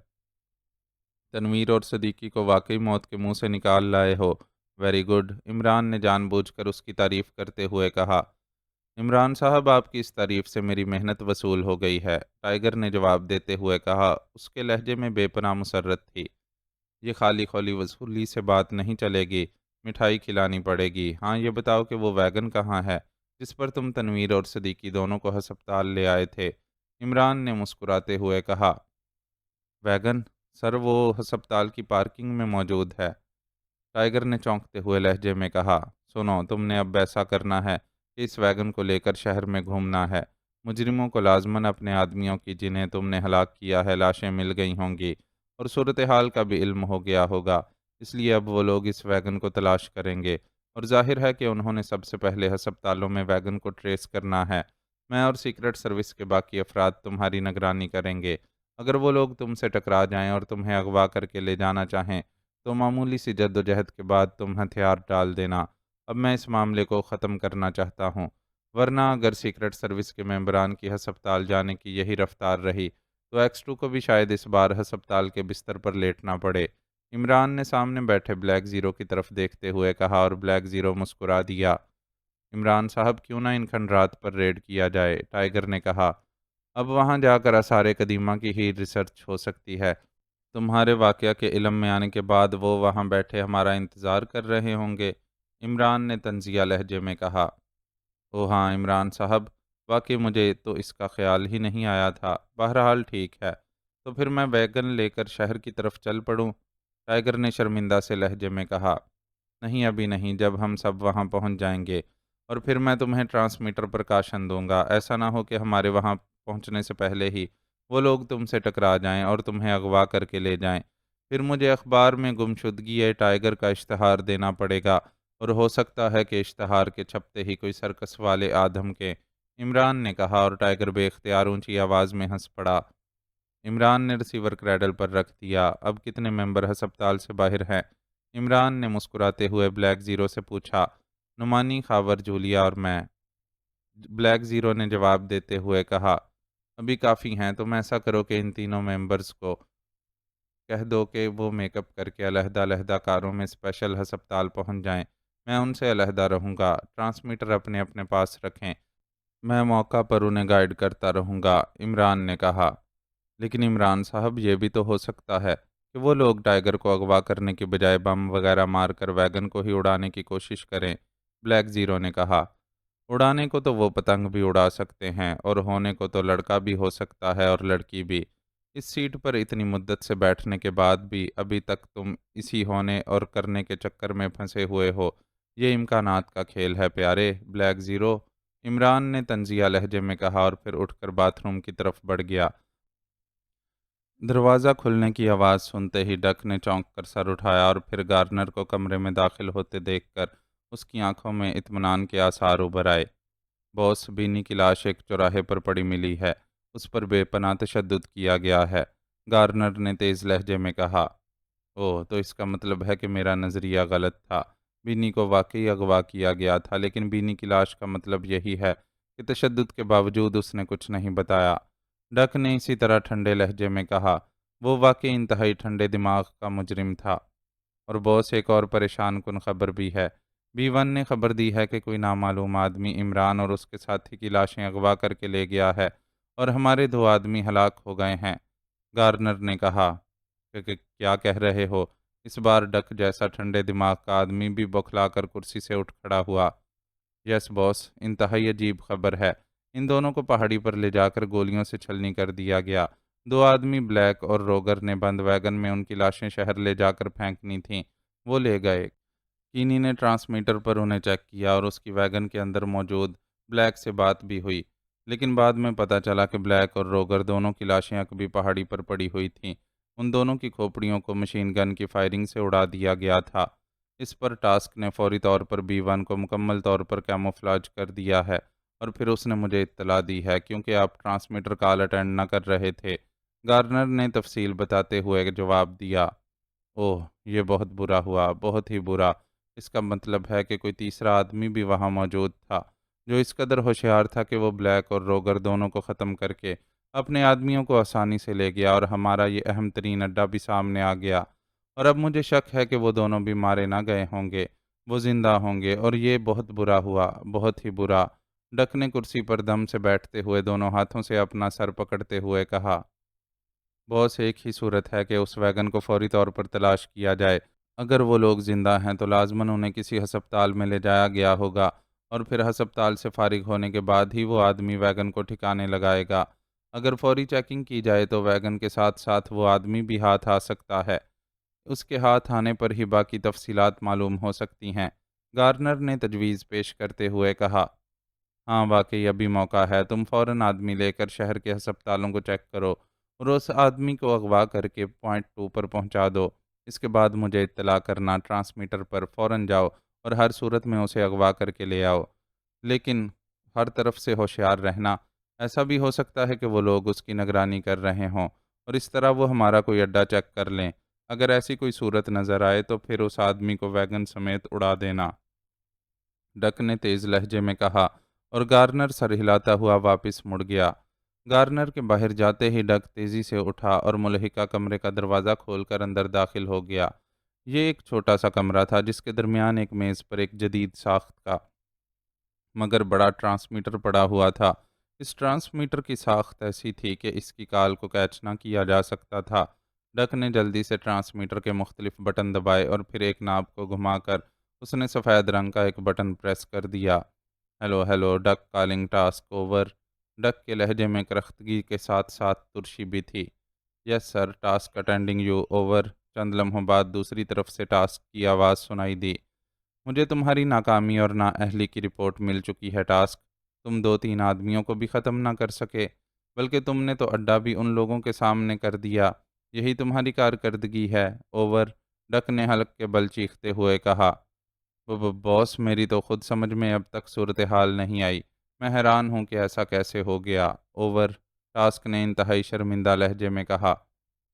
तनवीर और सदीकी को वाकई मौत के मुंह से निकाल लाए हो। वेरी गुड, इमरान ने जानबूझकर उसकी तारीफ करते हुए कहा। इमरान साहब, आपकी इस तारीफ से मेरी मेहनत वसूल हो गई है, टाइगर ने जवाब देते हुए कहा। उसके लहजे में बेपनाह मुसर्रत थी। ये खाली खौली वसूली से बात नहीं चलेगी, मिठाई खिलानी पड़ेगी। हाँ, ये बताओ कि वो वैगन कहाँ है जिस पर तुम तनवीर और सदीकी दोनों को अस्पताल ले आए थे? इमरान ने मुस्कुराते हुए कहा। वैगन? सर, वो अस्पताल की पार्किंग में मौजूद है, टाइगर ने चौंकते हुए लहजे में कहा। सुनो, तुमने अब ऐसा करना है कि इस वैगन को लेकर शहर में घूमना है। मुजरिमों को लाजमन अपने आदमियों की जिन्हें तुमने हलाक किया है लाशें मिल गई होंगी, और सूरत हाल का भी इल्म हो गया होगा। इसलिए अब वो लोग इस वैगन को तलाश करेंगे, और जाहिर है कि उन्होंने सबसे पहले अस्पतालों में वैगन को ट्रेस करना है। मैं और सीक्रेट सर्विस के बाकी अफराद तुम्हारी निगरानी करेंगे। अगर वो लोग तुमसे टकरा जाएं और तुम्हें अगवा करके ले जाना चाहें, तो मामूली सी जद्दोजहद के बाद तुम हथियार डाल देना। अब मैं इस मामले को ख़त्म करना चाहता हूँ, वरना अगर सीक्रेट सर्विस के मेंबरान की हस्पताल जाने की यही रफ्तार रही, तो X2 को भी शायद इस बार हस्पताल के बिस्तर पर लेटना पड़े। इमरान ने सामने बैठे ब्लैक ज़ीरो की तरफ देखते हुए कहा, और ब्लैक ज़ीरो मुस्कुरा दिया। इमरान साहब, क्यों ना इन खंडरात पर रेड किया जाए, टाइगर ने कहा। अब वहाँ जाकर आसार कदीमा की ही रिसर्च हो सकती है। तुम्हारे वाक़या के इल्म में आने के बाद वो वहाँ बैठे हमारा इंतज़ार कर रहे होंगे, इमरान ने तंज़िया लहजे में कहा। ओह हाँ इमरान साहब, वाकई मुझे तो इसका ख्याल ही नहीं आया था। बहरहाल ठीक है, तो फिर मैं वैगन लेकर शहर की तरफ चल पड़ूँ, टाइगर ने शर्मिंदा से लहजे में कहा। नहीं, अभी नहीं, जब हम सब वहाँ पहुँच जाएंगे, और फिर मैं तुम्हें ट्रांसमीटर प्रकाशन दूंगा। ऐसा ना हो कि हमारे वहाँ पहुँचने से पहले ही वो लोग तुमसे टकरा जाएं और तुम्हें अगवा करके ले जाएं। फिर मुझे अखबार में गुमशुदगी ए टाइगर का इश्तहार देना पड़ेगा, और हो सकता है कि इश्तहार के छपते ही कोई सर्कस वाले आदम के, इमरान ने कहा, और टाइगर बेख्तियार ऊंची आवाज़ में हंस पड़ा। इमरान ने रिसीवर क्रैडल पर रख दिया। अब कितने मेंबर अस्पताल से बाहर हैं? इमरान ने मुस्कुराते हुए ब्लैक ज़ीरो से पूछा। नुमानी, खावर, जूलिया और मैं, ब्लैक ज़ीरो ने जवाब देते हुए कहा। अभी काफ़ी हैं, तुम ऐसा करो कि इन तीनों मेंबर्स को कह दो कि वो मेकअप करके अलहदा-अलहदा कारों में स्पेशल अस्पताल पहुंच जाएं। मैं उनसे अलहदा रहूंगा, ट्रांसमीटर अपने अपने पास रखें। मैं मौका पर उन्हें गाइड करता रहूंगा, इमरान ने कहा। लेकिन इमरान साहब, ये भी तो हो सकता है कि वो लोग टाइगर को अगवा करने के बजाय बम वगैरह मारकर वैगन को ही उड़ाने की कोशिश करें, ब्लैक ज़ीरो ने कहा। उड़ाने को तो वो पतंग भी उड़ा सकते हैं, और होने को तो लड़का भी हो सकता है और लड़की भी। इस सीट पर इतनी मुद्दत से बैठने के बाद भी अभी तक तुम इसी होने और करने के चक्कर में फंसे हुए हो। ये इम्कानात का खेल है प्यारे, ब्लैक ज़ीरो, इमरान ने तंजिया लहजे में कहा, और फिर उठकर बाथरूम की तरफ बढ़ गया। दरवाज़ा खुलने की आवाज़ सुनते ही डक ने चौंक कर सर उठाया, और फिर गार्नर को कमरे में दाखिल होते देखकर उसकी आंखों में इत्मीनान के आसार उभर आए। बॉस, बीनी की लाश एक चौराहे पर पड़ी मिली है, उस पर बेपनाह तशद्दुद किया गया है, गार्नर ने तेज़ लहजे में कहा। ओह, तो इसका मतलब है कि मेरा नज़रिया गलत था। बीनी को वाकई अगवा किया गया था, लेकिन बीनी की लाश का मतलब यही है कि तशद्दुद के बावजूद उसने कुछ नहीं बताया, डक ने इसी तरह ठंडे लहजे में कहा। वो वाकई इंतहाई ठंडे दिमाग का मुजरिम था। और बॉस, एक और परेशान कुन खबर भी है। B1 ने खबर दी है कि कोई नामालूम आदमी इमरान और उसके साथी की लाशें अगवा करके ले गया है, और हमारे 2 आदमी हलाक हो गए हैं, गार्नर ने कहा। क्या कह रहे हो? इस बार डक जैसा ठंडे दिमाग का आदमी भी बौखलाकर कुर्सी से उठ खड़ा हुआ। यस बॉस, इंतहाई अजीब खबर है। इन दोनों को पहाड़ी पर ले जाकर गोलियों से छलनी कर दिया गया। दो आदमी ब्लैक और रोगर ने बंद वैगन में उनकी लाशें शहर ले जाकर फेंकनी थीं, वो ले गए। कीनी ने ट्रांसमीटर पर उन्हें चेक किया और उसकी वैगन के अंदर मौजूद ब्लैक से बात भी हुई। लेकिन बाद में पता चला कि ब्लैक और रोगर दोनों की लाशें अकबी पहाड़ी पर पड़ी हुई थीं। उन दोनों की खोपड़ियों को मशीन गन की फायरिंग से उड़ा दिया गया था। इस पर टास्क ने फौरी तौर पर B1 को मुकम्मल तौर पर कैमोफ्लाज कर दिया है और फिर उसने मुझे इत्तला दी है क्योंकि आप ट्रांसमीटर कॉल अटेंड न कर रहे थे। गार्नर ने तफसील बताते हुए जवाब दिया। ओह! ये बहुत बुरा हुआ, बहुत ही बुरा। इसका मतलब है कि कोई तीसरा आदमी भी वहाँ मौजूद था, जो इस कदर होशियार था कि वो ब्लैक और रोगर दोनों को ख़त्म करके अपने आदमियों को आसानी से ले गया और हमारा ये अहम तरीन अड्डा भी सामने आ गया। और अब मुझे शक है कि वो दोनों भी मारे ना गए होंगे, वो ज़िंदा होंगे और ये बहुत बुरा हुआ, बहुत ही बुरा। डक ने कुर्सी पर दम से बैठते हुए दोनों हाथों से अपना सर पकड़ते हुए कहा। बॉस, एक ही सूरत है कि उस वैगन को फौरी तौर पर तलाश किया जाए। अगर वो लोग ज़िंदा हैं तो लाज़मन उन्हें किसी हस्पताल में ले जाया गया होगा और फिर हस्पताल से फारिग होने के बाद ही वो आदमी वैगन को ठिकाने लगाएगा। अगर फौरी चेकिंग की जाए तो वैगन के साथ-साथ वो आदमी भी हाथ आ सकता है। उसके हाथ आने पर ही बाकी तफ़सीलात मालूम हो सकती हैं। गार्नर ने तजवीज़ पेश करते हुए कहा। हाँ, वाक़ई अभी मौका है। तुम फ़ौरन आदमी लेकर शहर के अस्पतालों को चेक करो और उस आदमी को अगवा करके पॉइंट 2 पर पहुँचा दो। इसके बाद मुझे इत्तला करना, ट्रांसमीटर पर फ़ौरन जाओ और हर सूरत में उसे अगवा करके ले आओ। लेकिन हर तरफ से होशियार रहना। ऐसा भी हो सकता है कि वो लोग उसकी निगरानी कर रहे हों और इस तरह वो हमारा कोई अड्डा चेक कर लें। अगर ऐसी कोई सूरत नज़र आए तो फिर उस आदमी को वैगन समेत उड़ा देना। डक ने तेज लहजे में कहा और गार्नर सर हिलाता हुआ वापस मुड़ गया। गार्नर के बाहर जाते ही डक तेजी से उठा और मुलहिका कमरे का दरवाज़ा खोलकर अंदर दाखिल हो गया। ये एक छोटा सा कमरा था जिसके दरमियान एक मेज़ पर एक जदीद साख्त का मगर बड़ा ट्रांसमीटर पड़ा हुआ था। इस ट्रांसमीटर की साख्त ऐसी थी कि इसकी कॉल को कैच ना किया जा सकता था। डक ने जल्दी से ट्रांसमीटर के मुख्तलिफ बटन दबाए और फिर एक नाब को घुमाकर उसने सफ़ेद रंग का एक बटन प्रेस कर दिया। Hello hello, duck calling, task over. Duck के लहजे में करख्तगी के साथ साथ तुरशी भी थी। Yes sir, task attending you, over. चंद लम्हों बाद दूसरी तरफ से टास्क की आवाज़ सुनाई दी। मुझे तुम्हारी नाकामी और नाअहली की रिपोर्ट मिल चुकी है, टास्क। तुम 2-3 आदमियों को भी ख़त्म ना कर सके, बल्कि तुमने तो अड्डा भी उन लोगों के सामने कर दिया। यही तुम्हारी कारकर्दगी है, ओवर। डक ने हल्क के बल चीखते हुए कहा। बॉस, मेरी तो खुद समझ में अब तक सूरत हाल नहीं आई। मैं हैरान हूँ कि ऐसा कैसे हो गया, ओवर। टास्क ने इंतहाई शर्मिंदा लहजे में कहा।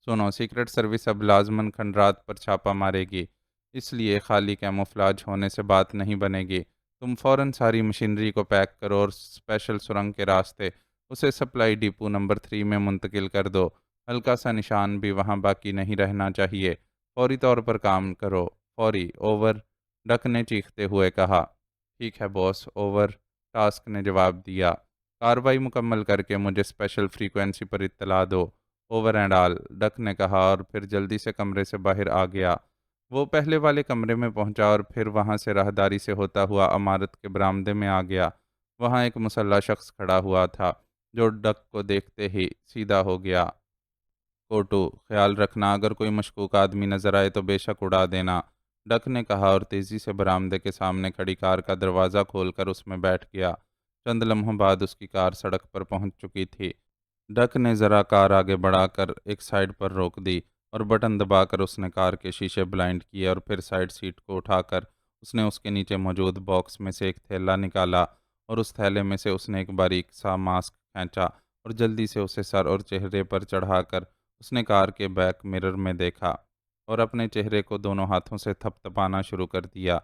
सुनो, सीक्रेट सर्विस अब लाजमन खंडरात पर छापा मारेगी, इसलिए खाली कैमोफ्लाज होने से बात नहीं बनेगी। तुम फ़ौरन सारी मशीनरी को पैक करो और स्पेशल सुरंग के रास्ते उसे सप्लाई डिपो नंबर 3 में मुंतकिल कर दो। हल्का सा निशान भी वहाँ बाकी नहीं रहना चाहिए। फौरी तौर पर काम करो, फौरी, ओवर। डक ने चीखते हुए कहा। ठीक है बॉस, ओवर। टास्क ने जवाब दिया। कार्रवाई मुकम्मल करके मुझे स्पेशल फ्रीक्वेंसी पर इत्तला दो, ओवर एंड ऑल। डक ने कहा और फिर जल्दी से कमरे से बाहर आ गया। वो पहले वाले कमरे में पहुंचा और फिर वहां से राहदारी से होता हुआ इमारत के बरामदे में आ गया। वहां एक मुसल्ला शख्स खड़ा हुआ था, जो डक को देखते ही सीधा हो गया। कोटू, ख्याल रखना, अगर कोई मशकूक आदमी नजर आए तो बेशक उड़ा देना, डक ने कहा और तेजी से बरामदे के सामने खड़ी कार का दरवाज़ा खोलकर उसमें बैठ गया। चंद लम्हों बाद उसकी कार सड़क पर पहुंच चुकी थी। डक ने ज़रा कार आगे बढ़ाकर एक साइड पर रोक दी और बटन दबाकर उसने कार के शीशे ब्लाइंड किए और फिर साइड सीट को उठाकर उसने उसके नीचे मौजूद बॉक्स में से एक थैला निकाला और उस थैले में से उसने एक बारीक सा मास्क खींचा और जल्दी से उसे सर और चेहरे पर चढ़ाकर उसने कार के बैक मिरर में देखा और अपने चेहरे को दोनों हाथों से थपथपाना शुरू कर दिया।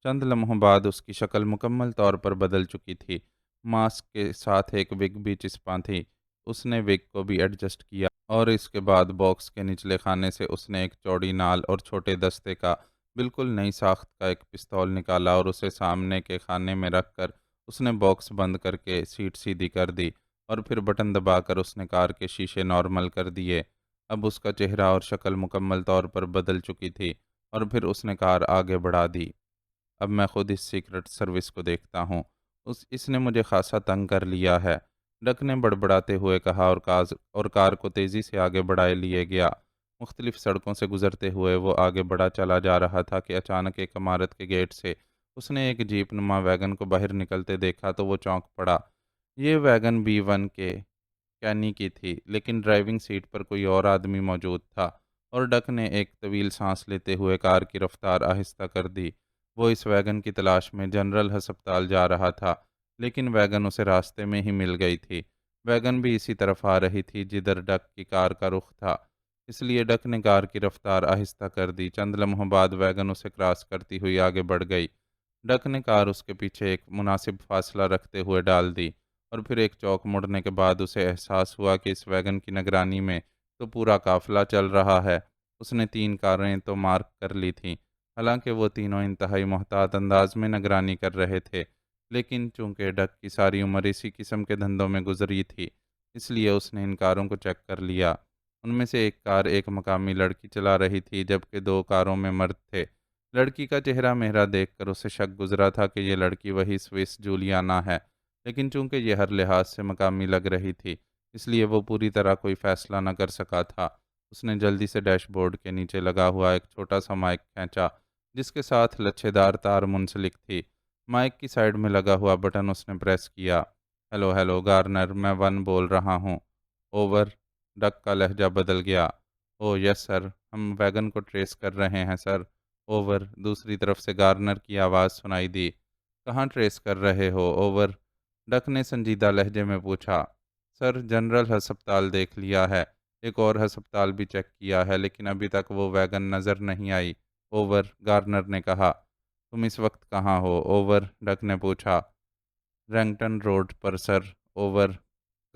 चंद लम्हों बाद उसकी शक्ल मुकम्मल तौर पर बदल चुकी थी। मास्क के साथ एक विग भी चिपका थी। उसने विग को भी एडजस्ट किया और इसके बाद बॉक्स के निचले खाने से उसने एक चौड़ी नाल और छोटे दस्ते का बिल्कुल नई साख्त का एक पिस्तौल निकाला और उसे सामने के खाने में रखकर उसने बॉक्स बंद करके सीट सीधी कर दी और फिर बटन दबाकर उसने कार के शीशे नॉर्मल कर दिए। अब उसका चेहरा और शक्ल मुकम्मल तौर पर बदल चुकी थी और फिर उसने कार आगे बढ़ा दी। अब मैं खुद इस सीक्रेट सर्विस को देखता हूँ। उस इसने मुझे खासा तंग कर लिया है। डक ने बड़बड़ाते हुए कहा और कार को तेज़ी से आगे बढ़ाए लिए गया। मुख्तलिफ सड़कों से गुजरते हुए वो आगे बढ़ा चला जा रहा था कि अचानक एक इमारत के गेट से उसने एक जीप नुमा वैगन को बाहर निकलते देखा तो वो चौंक पड़ा। ये वैगन B1 के कैनी की थी, लेकिन ड्राइविंग सीट पर कोई और आदमी मौजूद था और डक ने एक तवील सांस लेते हुए कार की रफ्तार आहिस्ता कर दी। वो इस वैगन की तलाश में जनरल अस्पताल जा रहा था, लेकिन वैगन उसे रास्ते में ही मिल गई थी। वैगन भी इसी तरफ आ रही थी जिधर डक की कार का रुख था, इसलिए डक ने कार की रफ्तार आहिस्ता कर दी। चंद लम्हों बाद वैगन उसे क्रॉस करती हुई आगे बढ़ गई। डक ने कार उसके पीछे एक मुनासिब फासला रखते हुए डाल दी और फिर एक चौक मुड़ने के बाद उसे एहसास हुआ कि इस वैगन की निगरानी में तो पूरा काफिला चल रहा है। उसने 3 कारें तो मार्क कर ली थीं, हालांकि वो तीनों इंतहाई मोहतात अंदाज में निगरानी कर रहे थे, लेकिन चूंकि डक की सारी उम्र इसी किस्म के धंधों में गुजरी थी, इसलिए उसने इन कारों को चेक कर लिया। उनमें से एक कार एक मकामी लड़की चला रही थी, जबकि 2 कारों में मर्द थे। लड़की का चेहरा मेहरा देखकर उसे शक गुजरा था कि ये लड़की वही स्विस जूलियाना है, लेकिन चूंकि ये हर लिहाज से मकामी लग रही थी, इसलिए वो पूरी तरह कोई फैसला न कर सका था। उसने जल्दी से डैशबोर्ड के नीचे लगा हुआ एक छोटा सा माइक खींचा, जिसके साथ लच्छेदार तार मुंसलिक थी। माइक की साइड में लगा हुआ बटन उसने प्रेस किया। हेलो हेलो गार्नर, मैं वन बोल रहा हूँ। ओवर। डक का लहजा बदल गया। ओह यस सर, हम वैगन को ट्रेस कर रहे हैं सर। ओवर। दूसरी तरफ से गार्नर की आवाज़ सुनाई दी। कहाँ ट्रेस कर रहे हो? ओवर। डक ने संजीदा लहजे में पूछा। सर, जनरल अस्पताल देख लिया है, एक और अस्पताल भी चेक किया है, लेकिन अभी तक वो वैगन नज़र नहीं आई। ओवर। गार्नर ने कहा। तुम इस वक्त कहाँ हो? ओवर। डक ने पूछा। रेंगटन रोड पर सर। ओवर।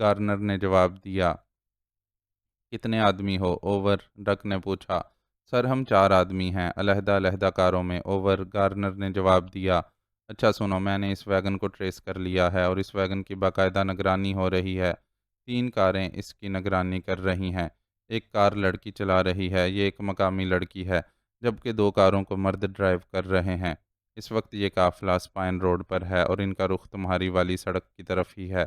गार्नर ने जवाब दिया। कितने आदमी हो? ओवर। डक ने पूछा। सर, हम 4 आदमी हैं, अलहदा-अलहदा कारों में। ओवर। गार्नर ने जवाब दिया। अच्छा सुनो, मैंने इस वैगन को ट्रेस कर लिया है और इस वैगन की बाकायदा निगरानी हो रही है। 3 कारें इसकी निगरानी कर रही हैं। एक कार लड़की चला रही है, ये एक मकामी लड़की है, जबकि 2 कारों को मर्द ड्राइव कर रहे हैं। इस वक्त ये काफिला स्पाइन रोड पर है और इनका रुख तुम्हारी वाली सड़क की तरफ ही है।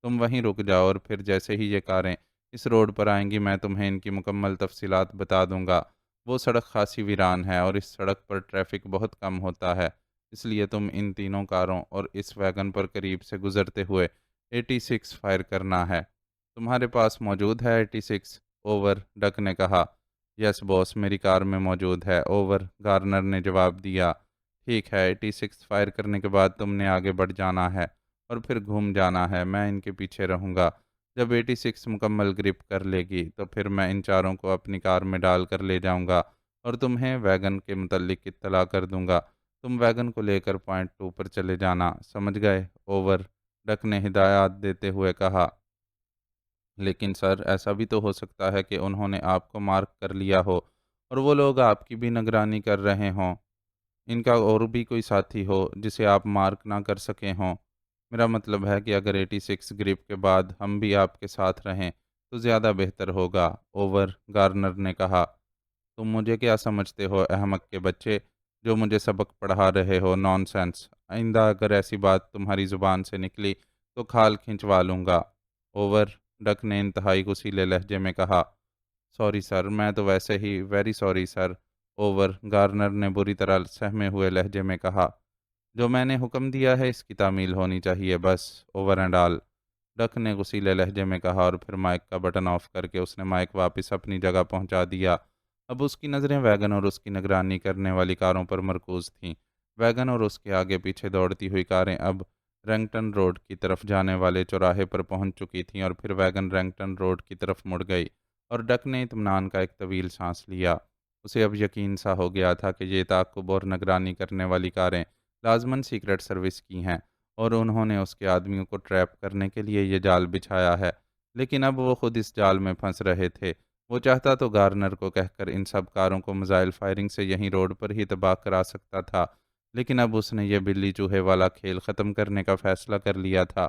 तुम वहीं रुक जाओ और फिर जैसे ही ये कारें इस रोड पर आएंगी मैं तुम्हें इनकी मुकम्मल तफसीलात बता दूंगा। वो सड़क खासी वीरान है और इस सड़क पर ट्रैफिक बहुत कम होता है, इसलिए तुम इन तीनों कारों और इस वैगन पर करीब से गुजरते हुए 86 फायर करना है। तुम्हारे पास मौजूद है 86? ओवर। डक ने कहा। यस बॉस, मेरी कार में मौजूद है। ओवर। गार्नर ने जवाब दिया। ठीक है, 86 फायर करने के बाद तुमने आगे बढ़ जाना है और फिर घूम जाना है, मैं इनके पीछे रहूँगा। जब 86 मुकम्मल ग्रिप कर लेगी तो फिर मैं इन चारों को अपनी कार में डाल कर ले जाऊंगा और तुम्हें वैगन के मुतल्लिक इत्तला कर दूंगा। तुम वैगन को लेकर पॉइंट 2 पर चले जाना, समझ गए? ओवर। डक ने हिदायत देते हुए कहा। लेकिन सर, ऐसा भी तो हो सकता है कि उन्होंने आपको मार्क कर लिया हो और वो लोग आपकी भी निगरानी कर रहे हों। इनका और भी कोई साथी हो जिसे आप मार्क ना कर सके हों। मेरा मतलब है कि अगर 86 ग्रिप के बाद हम भी आपके साथ रहें तो ज़्यादा बेहतर होगा। ओवर। गार्नर ने कहा। तुम मुझे क्या समझते हो अहमक के बच्चे, जो मुझे सबक पढ़ा रहे हो? नॉनसेंस। आइंदा अगर ऐसी बात तुम्हारी ज़ुबान से निकली तो खाल खिंचवा लूँगा। ओवर। डक ने इंतहाई गुस्सीले लहजे में कहा। सॉरी सर, मैं तो वैसे ही very sorry sir. Over. Garner ने बुरी तरह सहमे हुए लहजे में कहा। जो मैंने हुक्म दिया है इसकी तामील होनी चाहिए, बस। Over and all. डक ने गुस्सीले लहजे में कहा और फिर माइक का बटन ऑफ करके उसने माइक वापस अपनी जगह पहुंचा दिया। अब उसकी नज़रें वैगन और उसकी निगरानी करने वाली कारों पर मरकूज थीं। वैगन और उसके आगे पीछे दौड़ती हुई कारें अब रेंगटन रोड की तरफ जाने वाले चौराहे पर पहुंच चुकी थीं और फिर वैगन रेंगटन रोड की तरफ मुड़ गई और डक ने इत्मीनान का एक तवील सांस लिया। उसे अब यकीन सा हो गया था कि ये ताक़ुब और निगरानी करने वाली कारें लाजमन सीक्रेट सर्विस की हैं और उन्होंने उसके आदमियों को ट्रैप करने के लिए ये जाल बिछाया है। लेकिन अब वो खुद इस जाल में फंस रहे थे। वो चाहता तो गार्नर को कहकर इन सब कारों को मिसाइल फायरिंग से यहीं रोड पर ही तबाह करा सकता था, लेकिन अब उसने ये बिल्ली चूहे वाला खेल ख़त्म करने का फ़ैसला कर लिया था।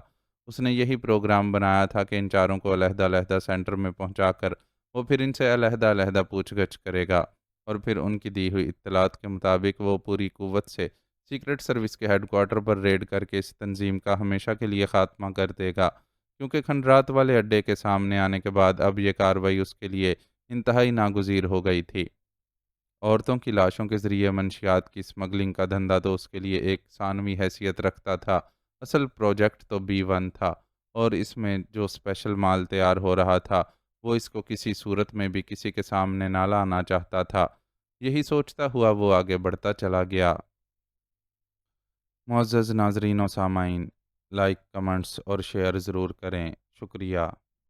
उसने यही प्रोग्राम बनाया था कि इन चारों को अलहदा-अलहदा सेंटर में पहुंचाकर वो फिर इनसे अलहदा-अलहदा पूछगछ करेगा और फिर उनकी दी हुई इत्तलात के मुताबिक वो पूरी कुव्वत से सीक्रेट सर्विस के हेडक्वार्टर पर रेड करके इस तंजीम का हमेशा के लिए ख़ात्मा कर देगा। क्योंकि खंडरात वाले अड्डे के सामने आने के बाद अब ये कार्रवाई उसके लिए इंतहाई नागुज़ीर हो गई थी। औरतों की लाशों के ज़रिए मंशियात की स्मगलिंग का धंधा तो उसके लिए एक सानवी हैसियत रखता था। असल प्रोजेक्ट तो B1 था, और इसमें जो स्पेशल माल तैयार हो रहा था, वो इसको किसी सूरत में भी किसी के सामने ना लाना चाहता था। यही सोचता हुआ वो आगे बढ़ता चला गया। मुअज़्ज़ज़ नाज़रीन और सामाइन, लाइक, कमेंट्स और शेयर ज़रूर करें। शुक्रिया।